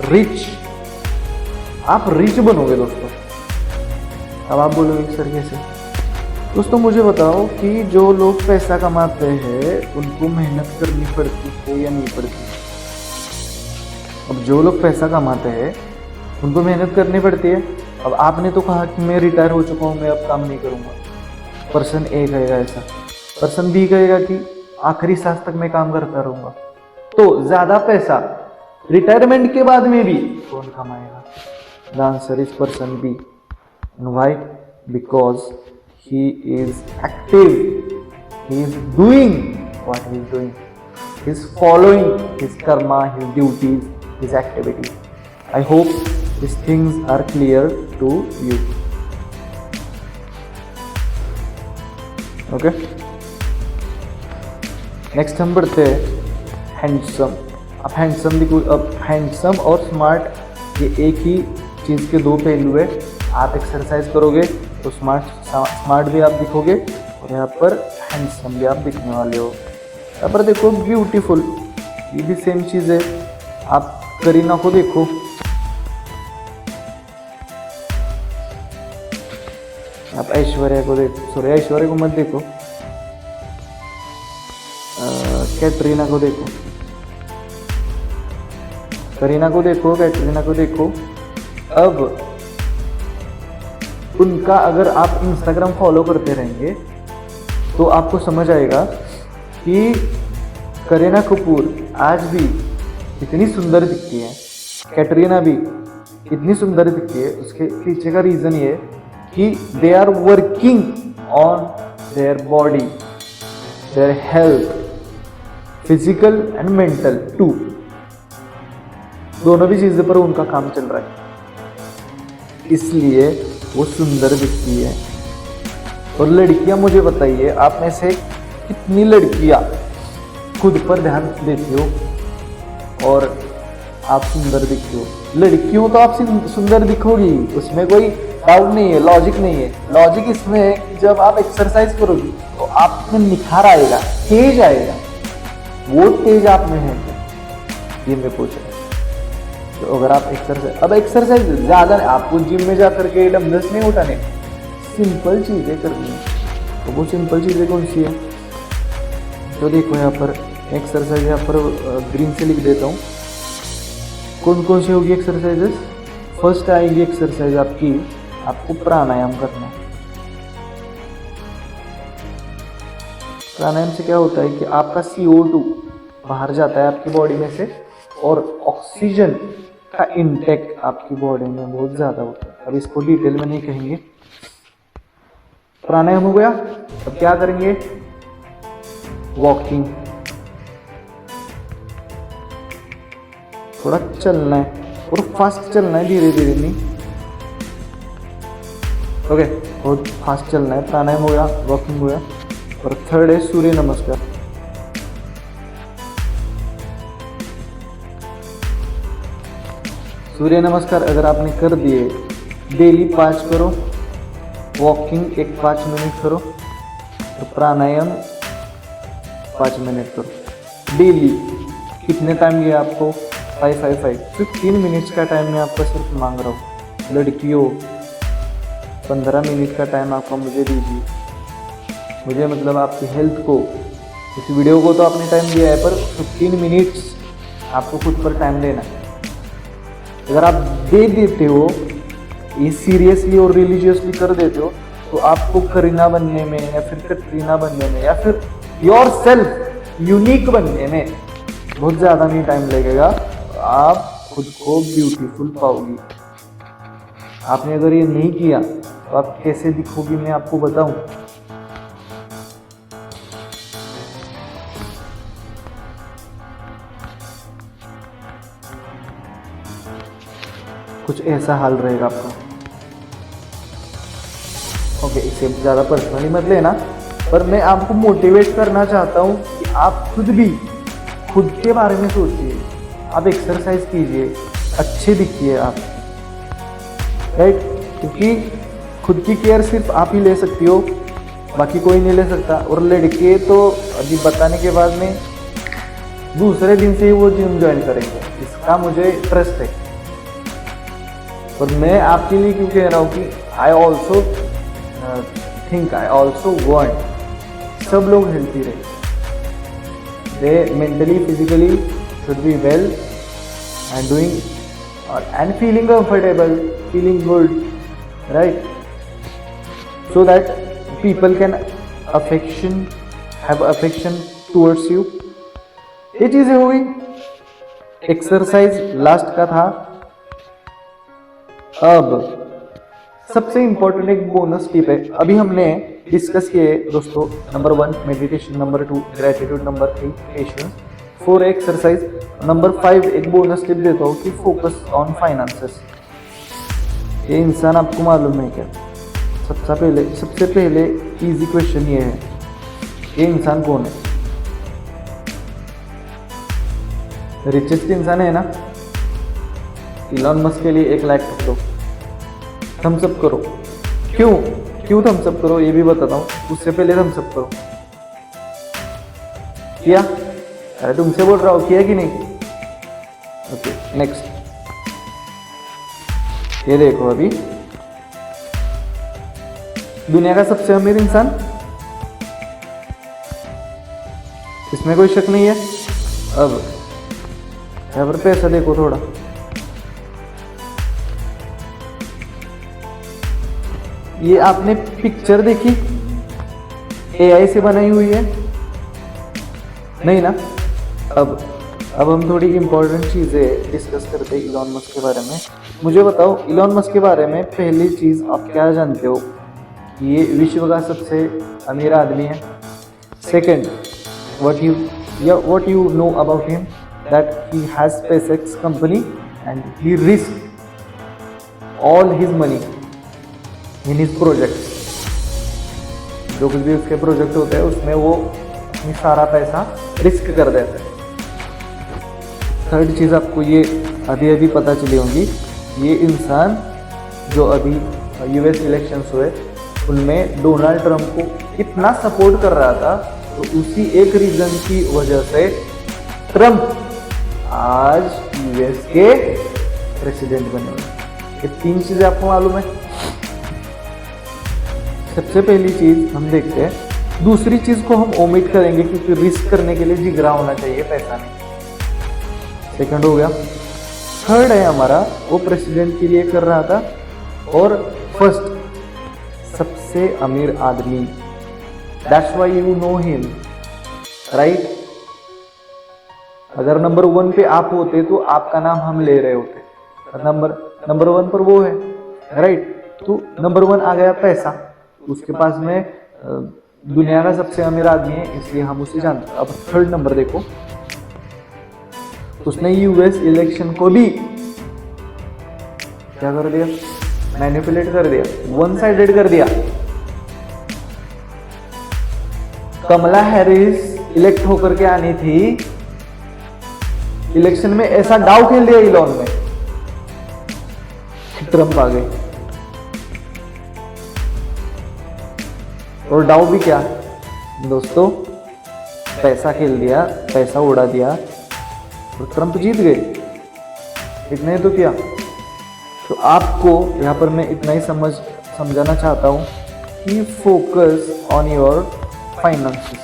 रिच। आप रिच बनोगे दोस्तों। अब आप बोलोगे सर कैसे? दोस्तों मुझे बताओ कि जो लोग पैसा कमाते हैं उनको मेहनत करनी पड़ती है या नहीं पड़ती? अब जो लोग पैसा कमाते हैं उनको मेहनत करनी पड़ती है। अब आपने तो कहा कि मैं रिटायर हो चुका हूँ, मैं अब काम नहीं करूँगा। पर्सन ए कहेगा ऐसा, पर्सन बी कहेगा कि आखिरी सांस तक मैं काम करता रहूँगा। तो ज़्यादा पैसा रिटायरमेंट के बाद में भी कौन कमाएगा? The answer is person B. Why? Because he is active, he is doing what he is doing, he is following his karma, his duties, his activities. I hope these things are clear to you. Okay, next हम बढ़ते हैं handsome. अब handsome देखो, अब handsome और smart ये एक ही चीज़ के दो पहलू है। आप एक्सरसाइज करोगे तो स्मार्ट भी आप दिखोगे, और यहाँ पर हैंडसम भी आप दिखने वाले हो। यहाँ पर देखो ब्यूटीफुल, ये भी सेम चीज़ है। आप करीना को देखो, आप ऐश्वर्या को देखो, सॉरी ऐश्वर्या को मत देखो, कैटरीना को देखो, करीना को देखो, कैटरीना को देखो। अब उनका अगर आप इंस्टाग्राम फॉलो करते रहेंगे तो आपको समझ आएगा कि करीना कपूर आज भी इतनी सुंदर दिखती है, कैटरीना भी इतनी सुंदर दिखती है। उसके पीछे का रीज़न ये कि they are working on their body, their health, physical and mental too, दोनों भी चीज़ों पर उनका काम चल रहा है, इसलिए वो सुंदर दिखती है। और लड़कियां, मुझे बताइए आप में से कितनी लड़कियां खुद पर ध्यान देती हो? और आप सुंदर दिखते हो। लड़कियों तो आप सुंदर दिखोगी, उसमें कोई डाउट नहीं है, लॉजिक नहीं है। लॉजिक इसमें है कि जब आप एक्सरसाइज करोगी तो आप में निखार आएगा, तेज आएगा। वो तेज आप में है, ये मैं पूछ रहा हूँ। तो अगर आप एक्सरसाइज ज्यादा नहीं, आपको जिम में जा करके डंबल्स नहीं उठाने, सिंपल चीजें करनी है। तो वो सिंपल चीजें कौन सी है? तो देखो यहाँ पर एक्सरसाइज, यहाँ पर ग्रीन से लिख देता हूँ। कौन कौन सी होगी एक्सरसाइजेस? फर्स्ट आएगी एक्सरसाइज आपको प्राणायाम करना है। प्राणायाम से क्या होता है कि आपका CO2 बाहर जाता है आपकी बॉडी में से, और ऑक्सीजन का इंटेक आपकी बॉडी में बहुत ज्यादा होता है। अब इसको डिटेल में नहीं कहेंगे। प्राणायाम हो गया। अब क्या करेंगे? वॉकिंग, थोड़ा चलना है और फास्ट चलना है, धीरे धीरे नहीं। ओके, बहुत फास्ट चलना है। प्राणायाम हो गया, वॉकिंग हो गया। और थर्ड है सूर्य नमस्कार। सूर्य नमस्कार अगर आपने कर दिए, डेली 5 करो, वॉकिंग एक 5 मिनट करो, तो प्राणायाम 5 मिनट करो डेली। कितने टाइम ये आपको? 15 मिनट्स का टाइम मैं आपका सिर्फ मांग रहा हूँ। लड़कियों, 15 मिनट का टाइम आपका मुझे दीजिए। मुझे मतलब आपकी हेल्थ को, इस वीडियो को तो आपने टाइम दिया है, पर 15 मिनट्स आपको खुद पर टाइम देना है। अगर आप दे देते हो, ये सीरियसली और रिलीजियसली कर देते हो, तो आपको करीना बनने में या फिर कटरीना बनने में या फिर योर सेल्फ यूनिक बनने में बहुत ज़्यादा नहीं टाइम लगेगा। आप खुद को ब्यूटीफुल पाओगी। आपने अगर ये नहीं किया तो आप कैसे दिखोगी मैं आपको बताऊं। कुछ ऐसा हाल रहेगा आपका। ओके, इससे ज़्यादा पर्सनली मत लेना, पर मैं आपको मोटिवेट करना चाहता हूँ कि आप खुद के बारे में सोचिए। आप एक्सरसाइज कीजिए, अच्छे दिखिए आप, राइट? क्योंकि खुद की केयर सिर्फ आप ही ले सकती हो, बाकी कोई नहीं ले सकता। और लड़के तो अभी बताने के बाद में दूसरे दिन से ही वो जिम ज्वाइन करेंगे, इसका मुझे ट्रस्ट है। और मैं आपके लिए क्यों कह रहा हूँ कि आई ऑल्सो वांट सब लोग हेल्थी रहे, they mentally physically should be well and doing and feeling comfortable, feeling good, right? So that people can have affection towards you. ये चीजें हो गई। एक्सरसाइज लास्ट का था। अब सबसे इंपॉर्टेंट एक बोनस टिप है, अभी हमने डिस्कस किए दोस्तों। Number 1 meditation, number 2 gratitude, number 3 patience, 4 exercise, number 5 एक बोनस टिप देता हूँ कि फोकस ऑन फाइनेंसेस। ये इंसान आपको मालूम है क्या? सबसे पहले इजी क्वेश्चन ये है, ये इंसान कौन है? रिचेस्ट इंसान है ना? इलॉन मस्क के लिए 1 लाख पकड़ो, थम्स अप करो। क्यों थम्स अप करो ये भी बताता हूँ, उससे पहले थम्स अप करो। किया? अरे तुमसे बोल रहा हूँ, किया कि नहीं? Okay, next. ये देखो, अभी दुनिया का सबसे अमीर इंसान, इसमें कोई शक नहीं है। अब यहाँ पर पैसा देखो थोड़ा, ये आपने पिक्चर देखी AI से बनाई हुई है? नहीं ना? अब हम थोड़ी इंपॉर्टेंट चीज़ें डिस्कस करते हैं इलॉन मस्क के बारे में। मुझे बताओ, इलॉन मस्क के बारे में पहली चीज़ आप क्या जानते हो? ये विश्व का सबसे अमीर आदमी है। Second, what you know about him, that he has SpaceX company and he risked all his money in his projects। जो कुछ भी उसके प्रोजेक्ट होते हैं उसमें वो अपनी सारा पैसा रिस्क कर देता है। थर्ड चीज़ आपको ये अभी अभी पता चली होगी, ये इंसान जो अभी यूएस इलेक्शंस हुए उनमें डोनाल्ड ट्रंप को इतना सपोर्ट कर रहा था, तो उसी एक रीज़न की वजह से ट्रंप आज यूएस के प्रेसिडेंट बने हुए। ये 3 चीज़ें आपको मालूम है। सबसे पहली चीज़ हम देखते हैं, दूसरी चीज़ को हम ओमिट करेंगे क्योंकि रिस्क करने के लिए जिगरा होना चाहिए, पैसा नहीं। सेकंड हो गया। थर्ड है हमारा, वो प्रेसिडेंट के लिए कर रहा था। और फर्स्ट, सबसे अमीर आदमी, that's why you know him, right. अगर नंबर 1 पे आप होते तो आपका नाम हम ले रहे होते। नंबर 1 पर वो है, राइट। तो नंबर 1 आ गया पैसा, उसके पास में दुनिया का सबसे अमीर आदमी है, इसलिए हम उसे जानते हैं। अब थर्ड नंबर देखो, उसने यूएस इलेक्शन को भी क्या कर दिया, मैनिपुलेट कर दिया, वन साइडेड कर दिया। कमला हैरिस इलेक्ट होकर के आनी थी, इलेक्शन में ऐसा दाव खेल दिया इलॉन ने, ट्रंप आ गए। और डाउ भी क्या दोस्तों, पैसा खेल दिया, पैसा उड़ा दिया और ट्रंप जीत गए। इतना ही तो किया। तो आपको यहाँ पर मैं इतना ही समझाना चाहता हूँ कि focus on your finances.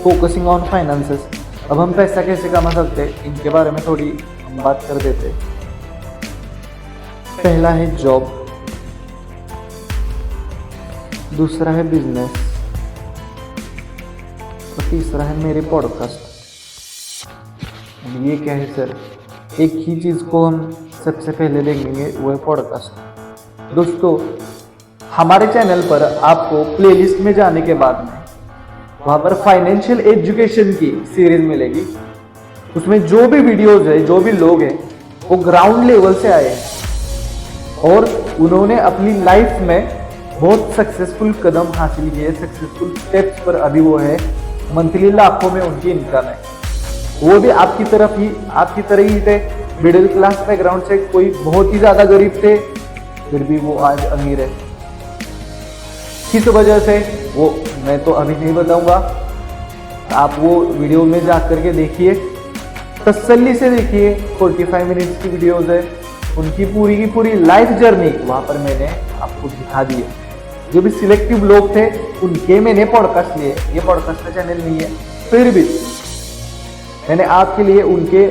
Focusing on finances. अब हम पैसा कैसे कमा सकते हैं, इनके बारे में थोड़ी हम बात कर देते हैं। पहला है जॉब, दूसरा है बिजनेस और तीसरा है मेरे पॉडकास्ट। ये क्या है सर, एक ही चीज़ को हम सबसे पहले देखेंगे, वो है पॉडकास्ट। दोस्तों हमारे चैनल पर आपको प्लेलिस्ट में जाने के बाद में वहाँ पर फाइनेंशियल एजुकेशन की सीरीज मिलेगी। उसमें जो भी वीडियोज है, जो भी लोग हैं, वो ग्राउंड लेवल से आए हैं और उन्होंने अपनी लाइफ में बहुत सक्सेसफुल कदम हासिल किए, सक्सेसफुल स्टेप्स पर अभी वो है, मंथली लाखों में उनकी इनकम है। वो भी आपकी तरह ही थे, मिडिल क्लास बैकग्राउंड से, कोई बहुत ही ज्यादा गरीब थे, फिर भी वो आज अमीर है। किस वजह से, वो मैं तो अभी नहीं बताऊंगा, आप वो वीडियो में जा करके देखिए, तसल्ली से देखिए। 45 मिनट्स की वीडियोज है, उनकी पूरी की पूरी लाइफ जर्नी वहां पर मैंने आपको दिखा दी है। जो भी सिलेक्टिव लोग थे उनके मैंने पॉडकास्ट लिए, ये पॉडकास्ट का चैनल नहीं है, फिर भी मैंने आपके लिए उनके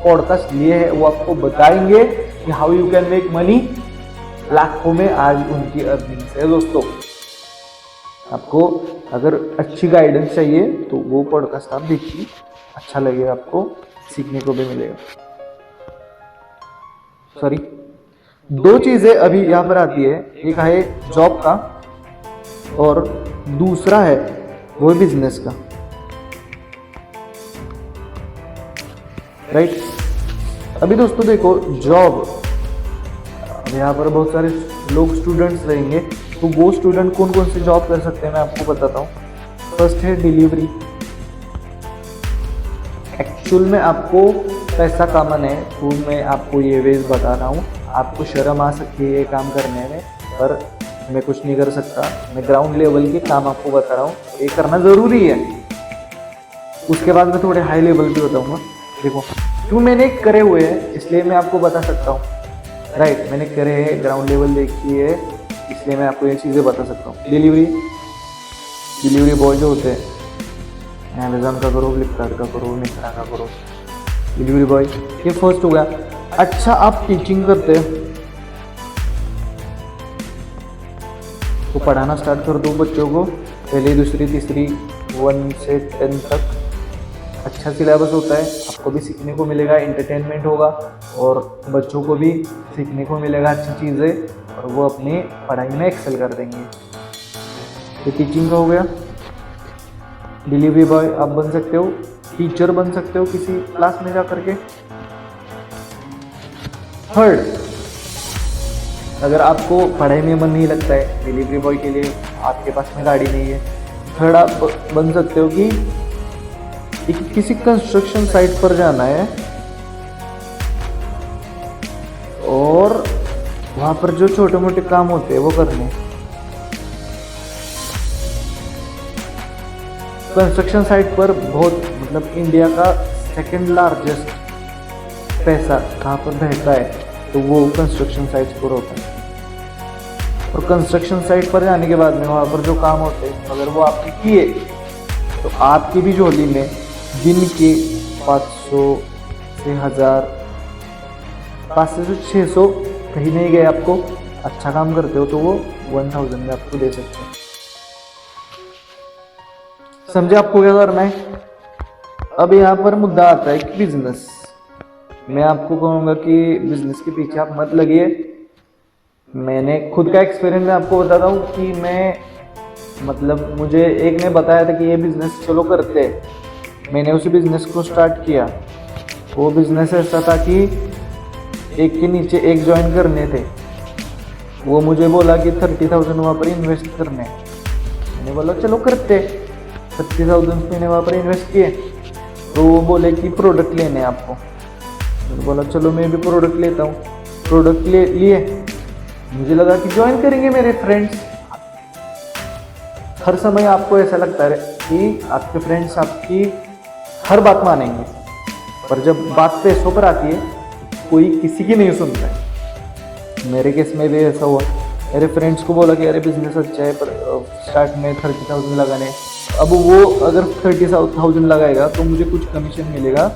पॉडकास्ट लिए हैं। वो आपको बताएंगे कि how you can make money, लाखों में आज उनकी अर्निंग्स है। दोस्तों आपको अगर अच्छी गाइडेंस चाहिए तो वो पॉडकास्ट आप देखिए, अच्छा लगेगा, आपको सीखने को भी मिलेगा। सॉरी, 2 चीजें अभी यहाँ पर आती है, एक है जॉब का और दूसरा है वो बिजनेस का, राइट। अभी दोस्तों देखो, जॉब, अब यहाँ पर बहुत सारे लोग स्टूडेंट्स रहेंगे, तो वो स्टूडेंट कौन कौन से जॉब कर सकते हैं मैं आपको बताता हूँ। फर्स्ट है डिलीवरी। एक्चुअल में आपको पैसा कमाना है तो मैं आपको ये वेज बता रहा हूँ। आपको शर्म आ सकती है ये काम करने में, पर मैं कुछ नहीं कर सकता, मैं ग्राउंड लेवल के काम आपको बता रहा हूँ, ये करना ज़रूरी है। उसके बाद मैं थोड़े हाई लेवल पे बताऊँगा। देखो क्यों मैंने करे हुए हैं इसलिए मैं आपको बता सकता हूँ, राइट। मैंने करे हैं, ग्राउंड लेवल देखी है, इसलिए मैं आपको ये चीज़ें बता सकता हूँ। डिलीवरी बॉय जो होते हैं, अमेज़न का करो, फ्लिपकार्ट का करो, मिंत्रा का करो, डिलीवरी बॉय, ये फर्स्ट हो गया। अच्छा, आप टीचिंग करते हैं तो पढ़ाना स्टार्ट कर दो बच्चों को, पहली, दूसरी, तीसरी, 1 से 10 तक। अच्छा सिलेबस होता है, आपको भी सीखने को मिलेगा, एंटरटेनमेंट होगा और बच्चों को भी सीखने को मिलेगा अच्छी चीज़ें, और वो अपनी पढ़ाई में एक्सेल कर देंगे। तो टीचिंग का हो गया। डिलीवरी बॉय आप बन सकते हो, टीचर बन सकते हो किसी क्लास में जा करके। थर्ड, अगर आपको पढ़ाई में मन नहीं लगता है, डिलीवरी बॉय के लिए आपके पास में गाड़ी नहीं है, थर्ड आप बन सकते हो कि किसी कंस्ट्रक्शन साइट पर जाना है और वहां पर जो छोटे मोटे काम होते हैं वो करने। कंस्ट्रक्शन साइट पर बहुत मतलब इंडिया का सेकंड लार्जेस्ट पैसा कहाँ पर बहता है तो वो कंस्ट्रक्शन साइट पर होता है। और कंस्ट्रक्शन साइट पर जाने के बाद में वहाँ पर जो काम होते हैं अगर वो आपने किए तो आपकी भी झोली में दिन के 500 से 1000, 500 से 600 कहीं नहीं गए, आपको अच्छा काम करते हो तो वो 1000 में आपको दे सकते हैं। समझे आपको क्या करना है? अब यहाँ पर मुद्दा आता है कि बिजनेस। मैं आपको कहूँगा कि बिजनेस के पीछे आप मत लगिए। मैंने खुद का एक्सपीरियंस मैं आपको बताता हूँ कि मैं मतलब मुझे एक ने बताया था कि ये बिजनेस चलो करते हैं। मैंने उसी बिजनेस को स्टार्ट किया। वो बिजनेस ऐसा था कि एक के नीचे एक ज्वाइन करने थे। वो मुझे बोला कि 30,000 वहाँ पर इन्वेस्ट करने। मैंने बोला चलो करते। 30,000 मैंने वहाँ पर इन्वेस्ट किए। तो वो बोले कि प्रोडक्ट लेने आपको। मैंने बोला चलो मैं भी प्रोडक्ट लेता हूँ। प्रोडक्ट लिए मुझे लगा कि ज्वाइन करेंगे मेरे फ्रेंड्स। हर समय आपको ऐसा लगता है कि आपके फ्रेंड्स आपकी हर बात मानेंगे, पर जब बात पैसों पर आती है कोई किसी की नहीं सुनता है। मेरे केस में भी ऐसा हुआ। मेरे फ्रेंड्स को बोला कि अरे बिजनेस अच्छा है पर स्टार्ट में 30,000 लगाने। अब वो अगर 30,000 लगाएगा तो मुझे कुछ कमीशन मिलेगा,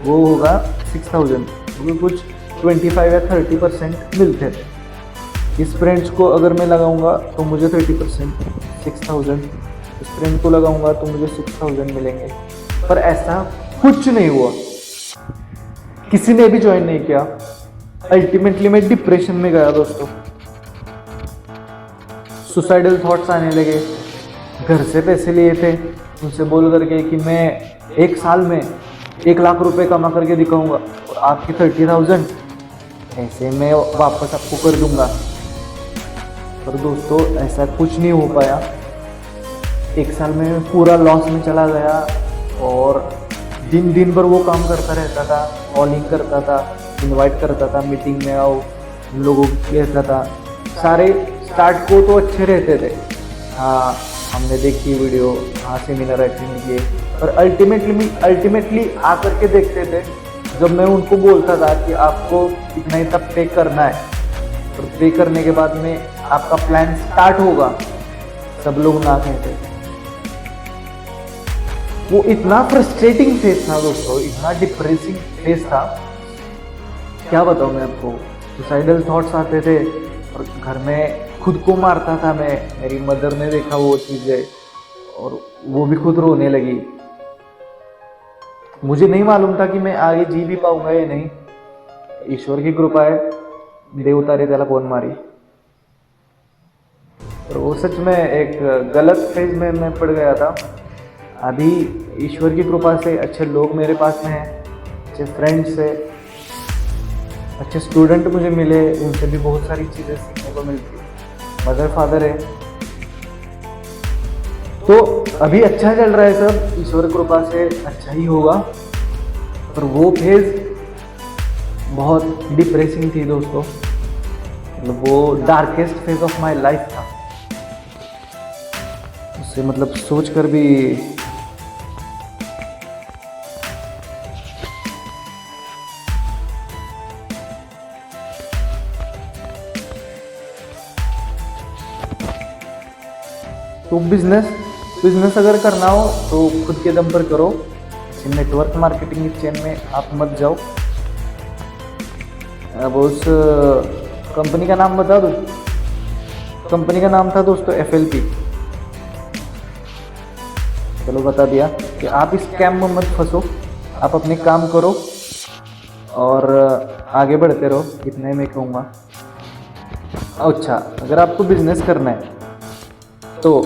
वो होगा 6,000। क्योंकि कुछ 25 या 30% मिलते थे। इस फ्रेंड्स को अगर मैं लगाऊंगा तो मुझे 30% 6,000, इस फ्रेंड को लगाऊंगा तो मुझे 6,000 मिलेंगे। पर ऐसा कुछ नहीं हुआ, किसी ने भी ज्वाइन नहीं किया। अल्टीमेटली मैं डिप्रेशन में गया दोस्तों। सुसाइडल थॉट्स आने लगे। घर से पैसे लिए थे उनसे बोल करके कि मैं एक साल में 1 लाख रुपए कमा करके दिखाऊंगा और आपकी 30,000 ऐसे मैं वापस आपको कर दूंगा। पर दोस्तों ऐसा कुछ नहीं हो पाया। 1 साल में पूरा लॉस में चला गया और दिन भर वो काम करता रहता था, कॉलिंग करता था, इनवाइट करता था, मीटिंग में आओ, लोगों को कहता था। सारे स्टार्ट को तो अच्छे रहते थे, हाँ हमने देखी वीडियो, हाँ सेमिनार अटेंड किए, पर अल्टीमेटली आकर के देखते थे जब मैं उनको बोलता था कि आपको इतना ही तब पे करना है और पे करने के बाद में आपका प्लान स्टार्ट होगा, सब लोग ना कहते थे। वो इतना फ्रस्ट्रेटिंग फेस था दोस्तों, इतना डिप्रेसिंग फेस था, क्या बताऊँ मैं आपको। सुसाइडल थॉट्स आते थे और घर में खुद को मारता था मैं। मेरी मदर ने देखा वो चीज़ें और वो भी खुद रोने लगी। मुझे नहीं मालूम था कि मैं आगे जी भी पाऊंगा या नहीं। ईश्वर की कृपा है, देव तारे त्याला कोण मारी। और वो सच में एक गलत फेज में मैं पड़ गया था। अभी ईश्वर की कृपा से अच्छे लोग मेरे पास में हैं, अच्छे फ्रेंड्स है, अच्छे स्टूडेंट मुझे मिले, उनसे भी बहुत सारी चीज़ें सीखने को मिलती। मदर फादर है, तो अभी अच्छा चल रहा है सब, ईश्वर कृपा से अच्छा ही होगा। पर वो फेज बहुत डिप्रेसिंग थी दोस्तों, मतलब वो darkest phase of my life था। उससे मतलब सोच कर भी तो बिजनेस अगर करना हो तो खुद के दम पर करो। नेटवर्क मार्केटिंग की चेन में आप मत जाओ। अब उस कंपनी का नाम बता दो। कंपनी का नाम था दोस्तों FLP। चलो बता दिया कि आप इस स्कैम में मत फंसो, आप अपने काम करो और आगे बढ़ते रहो, इतना ही मैं कहूँगा। अच्छा, अगर आपको बिजनेस करना है तो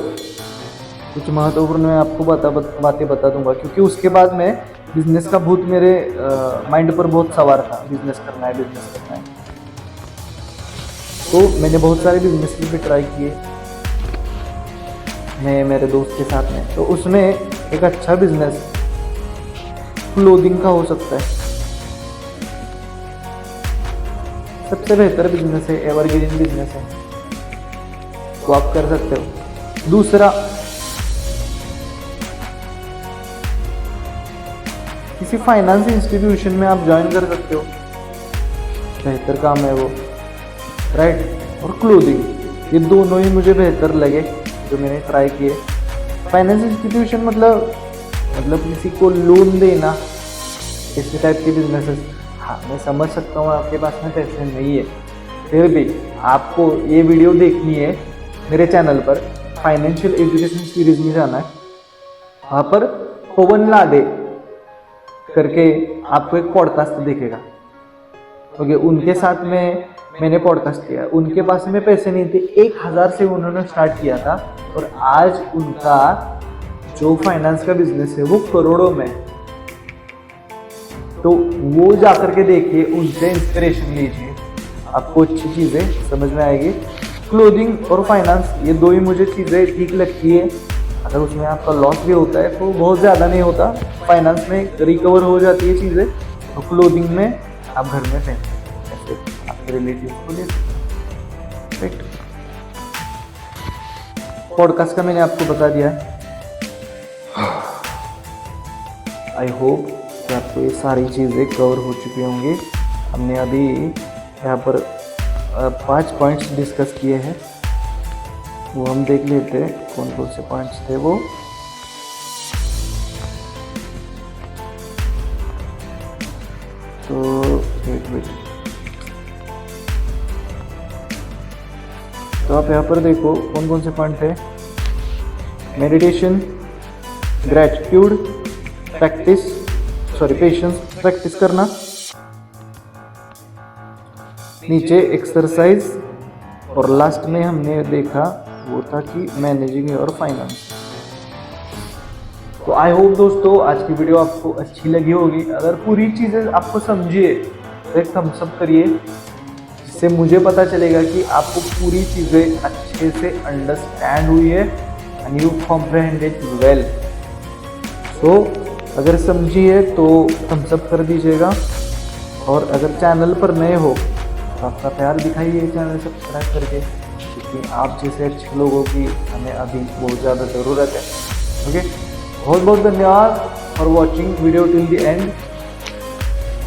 कुछ महत्वपूर्ण मैं आपको बातें बता दूंगा, क्योंकि उसके बाद में बिजनेस का भूत मेरे माइंड पर बहुत सवार था। बिजनेस करना है। तो मैंने बहुत सारे बिजनेस भी ट्राई किए, मैं मेरे दोस्त के साथ में, तो उसमें एक अच्छा बिजनेस क्लोथिंग का हो सकता है। सबसे बेहतर बिजनेस है, एवरग्रीन बिजनेस है, तो आप कर सकते हो। दूसरा, किसी फाइनेंस इंस्टीट्यूशन में आप ज्वाइन कर सकते हो, बेहतर काम है वो, राइट। और क्लोथिंग, ये दोनों ही मुझे बेहतर लगे जो मैंने ट्राई किए। फाइनेंस इंस्टीट्यूशन मतलब किसी को लोन देना, इसी टाइप के बिजनेसेस। हाँ, मैं समझ सकता हूँ आपके पास में पैसे नहीं है, फिर भी आपको ये वीडियो देखनी है मेरे चैनल पर, फाइनेंशियल एजुकेशन सीरीज में जाना है, वहाँ पर पवन लादे करके आपको एक पॉडकास्ट दिखेगा। ओके, उनके साथ में मैंने पॉडकास्ट किया। उनके पास में पैसे नहीं थे, 1000 से उन्होंने स्टार्ट किया था, और आज उनका जो फाइनेंस का बिजनेस है वो करोड़ों में। तो वो जाकर के देखिए, उनसे इंस्पिरेशन लीजिए, आपको अच्छी चीज़ें समझ में आएगी। क्लोथिंग और फाइनेंस, ये दो ही मुझे चीज़ें ठीक लगती है। अगर उसमें आपका लॉस भी होता है तो बहुत ज़्यादा नहीं होता, फाइनेंस में रिकवर हो जाती है चीज़ें, और क्लोथिंग में आप घर में पहनते हैं, ऐसे आपके रिलेटिव को ले सकते, राइट। पॉडकास्ट का मैंने आपको बता दिया है। आई होप कि आपको ये सारी चीज़ें कवर हो चुकी होंगी। हमने अभी यहाँ पर 5 पॉइंट्स डिस्कस किए हैं, वो हम देख लेते हैं कौन कौन से पॉइंट्स थे वो। तो वेट, तो आप यहाँ पर देखो कौन कौन से पॉइंट थे। मेडिटेशन, ग्रैटिट्यूड, पेशेंस प्रैक्टिस करना, नीचे एक्सरसाइज, और लास्ट में हमने देखा वो था कि मैनेजिंग योर फाइनेंस। तो आई होप दोस्तों आज की वीडियो आपको अच्छी लगी होगी। अगर पूरी चीज़ें आपको समझिए तो एक थम्स अप करिए, जिससे मुझे पता चलेगा कि आपको पूरी चीज़ें अच्छे से अंडरस्टैंड हुई है एंड यू कॉम्प्रहेंडेड वेल। तो अगर समझिए तो थम्स अप कर दीजिएगा, और अगर चैनल पर नए हो तो आपका प्यार दिखाइए चैनल सब्सक्राइब करके, क्योंकि आप जैसे अच्छे लोगों की हमें अभी बहुत ज़्यादा ज़रूरत है। ओके, बहुत बहुत धन्यवाद for watching video till the end,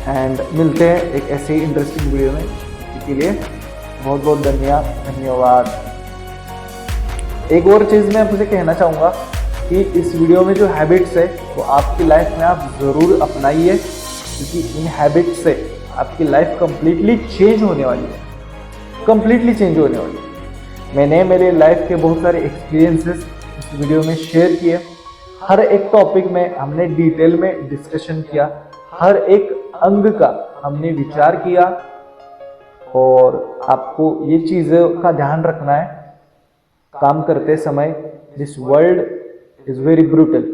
and मिलते हैं एक ऐसे ही इंटरेस्टिंग वीडियो में। इसके लिए बहुत बहुत धन्यवाद। एक और चीज़ मैं आपसे कहना चाहूँगा कि इस वीडियो में जो हैबिट्स है वो आपकी लाइफ में आप ज़रूर अपनाइए, क्योंकि इन हैबिट्स से आपकी लाइफ कंप्लीटली चेंज होने वाली है, कंप्लीटली चेंज होने वाली है। मैंने मेरे लाइफ के बहुत सारे एक्सपीरियंसेस इस वीडियो में शेयर किए। हर एक टॉपिक में हमने डिटेल में डिस्कशन किया, हर एक अंग का हमने विचार किया, और आपको ये चीज़ों का ध्यान रखना है काम करते समय। This world is very brutal.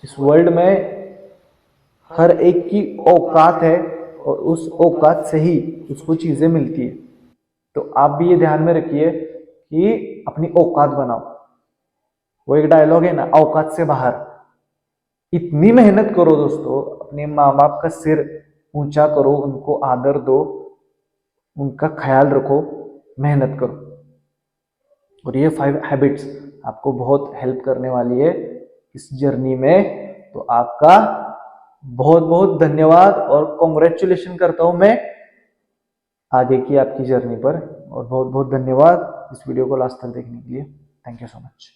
इस वर्ल्ड में हर एक की औकात है, और उस औकात से ही उसको चीज़ें मिलती है। तो आप भी ये ध्यान में रखिए कि अपनी औकात बनाओ। वो एक डायलॉग है ना, औकात से बाहर। इतनी मेहनत करो दोस्तों, अपने माँ बाप का सिर ऊंचा करो, उनको आदर दो, उनका ख्याल रखो, मेहनत करो। और ये 5 हैबिट्स आपको बहुत हेल्प करने वाली है इस जर्नी में। तो आपका बहुत बहुत धन्यवाद, और कॉन्ग्रेचुलेशन करता हूं मैं आगे की आपकी जर्नी पर। और बहुत बहुत धन्यवाद इस वीडियो को लास्ट तक देखने के लिए। Thank you so much.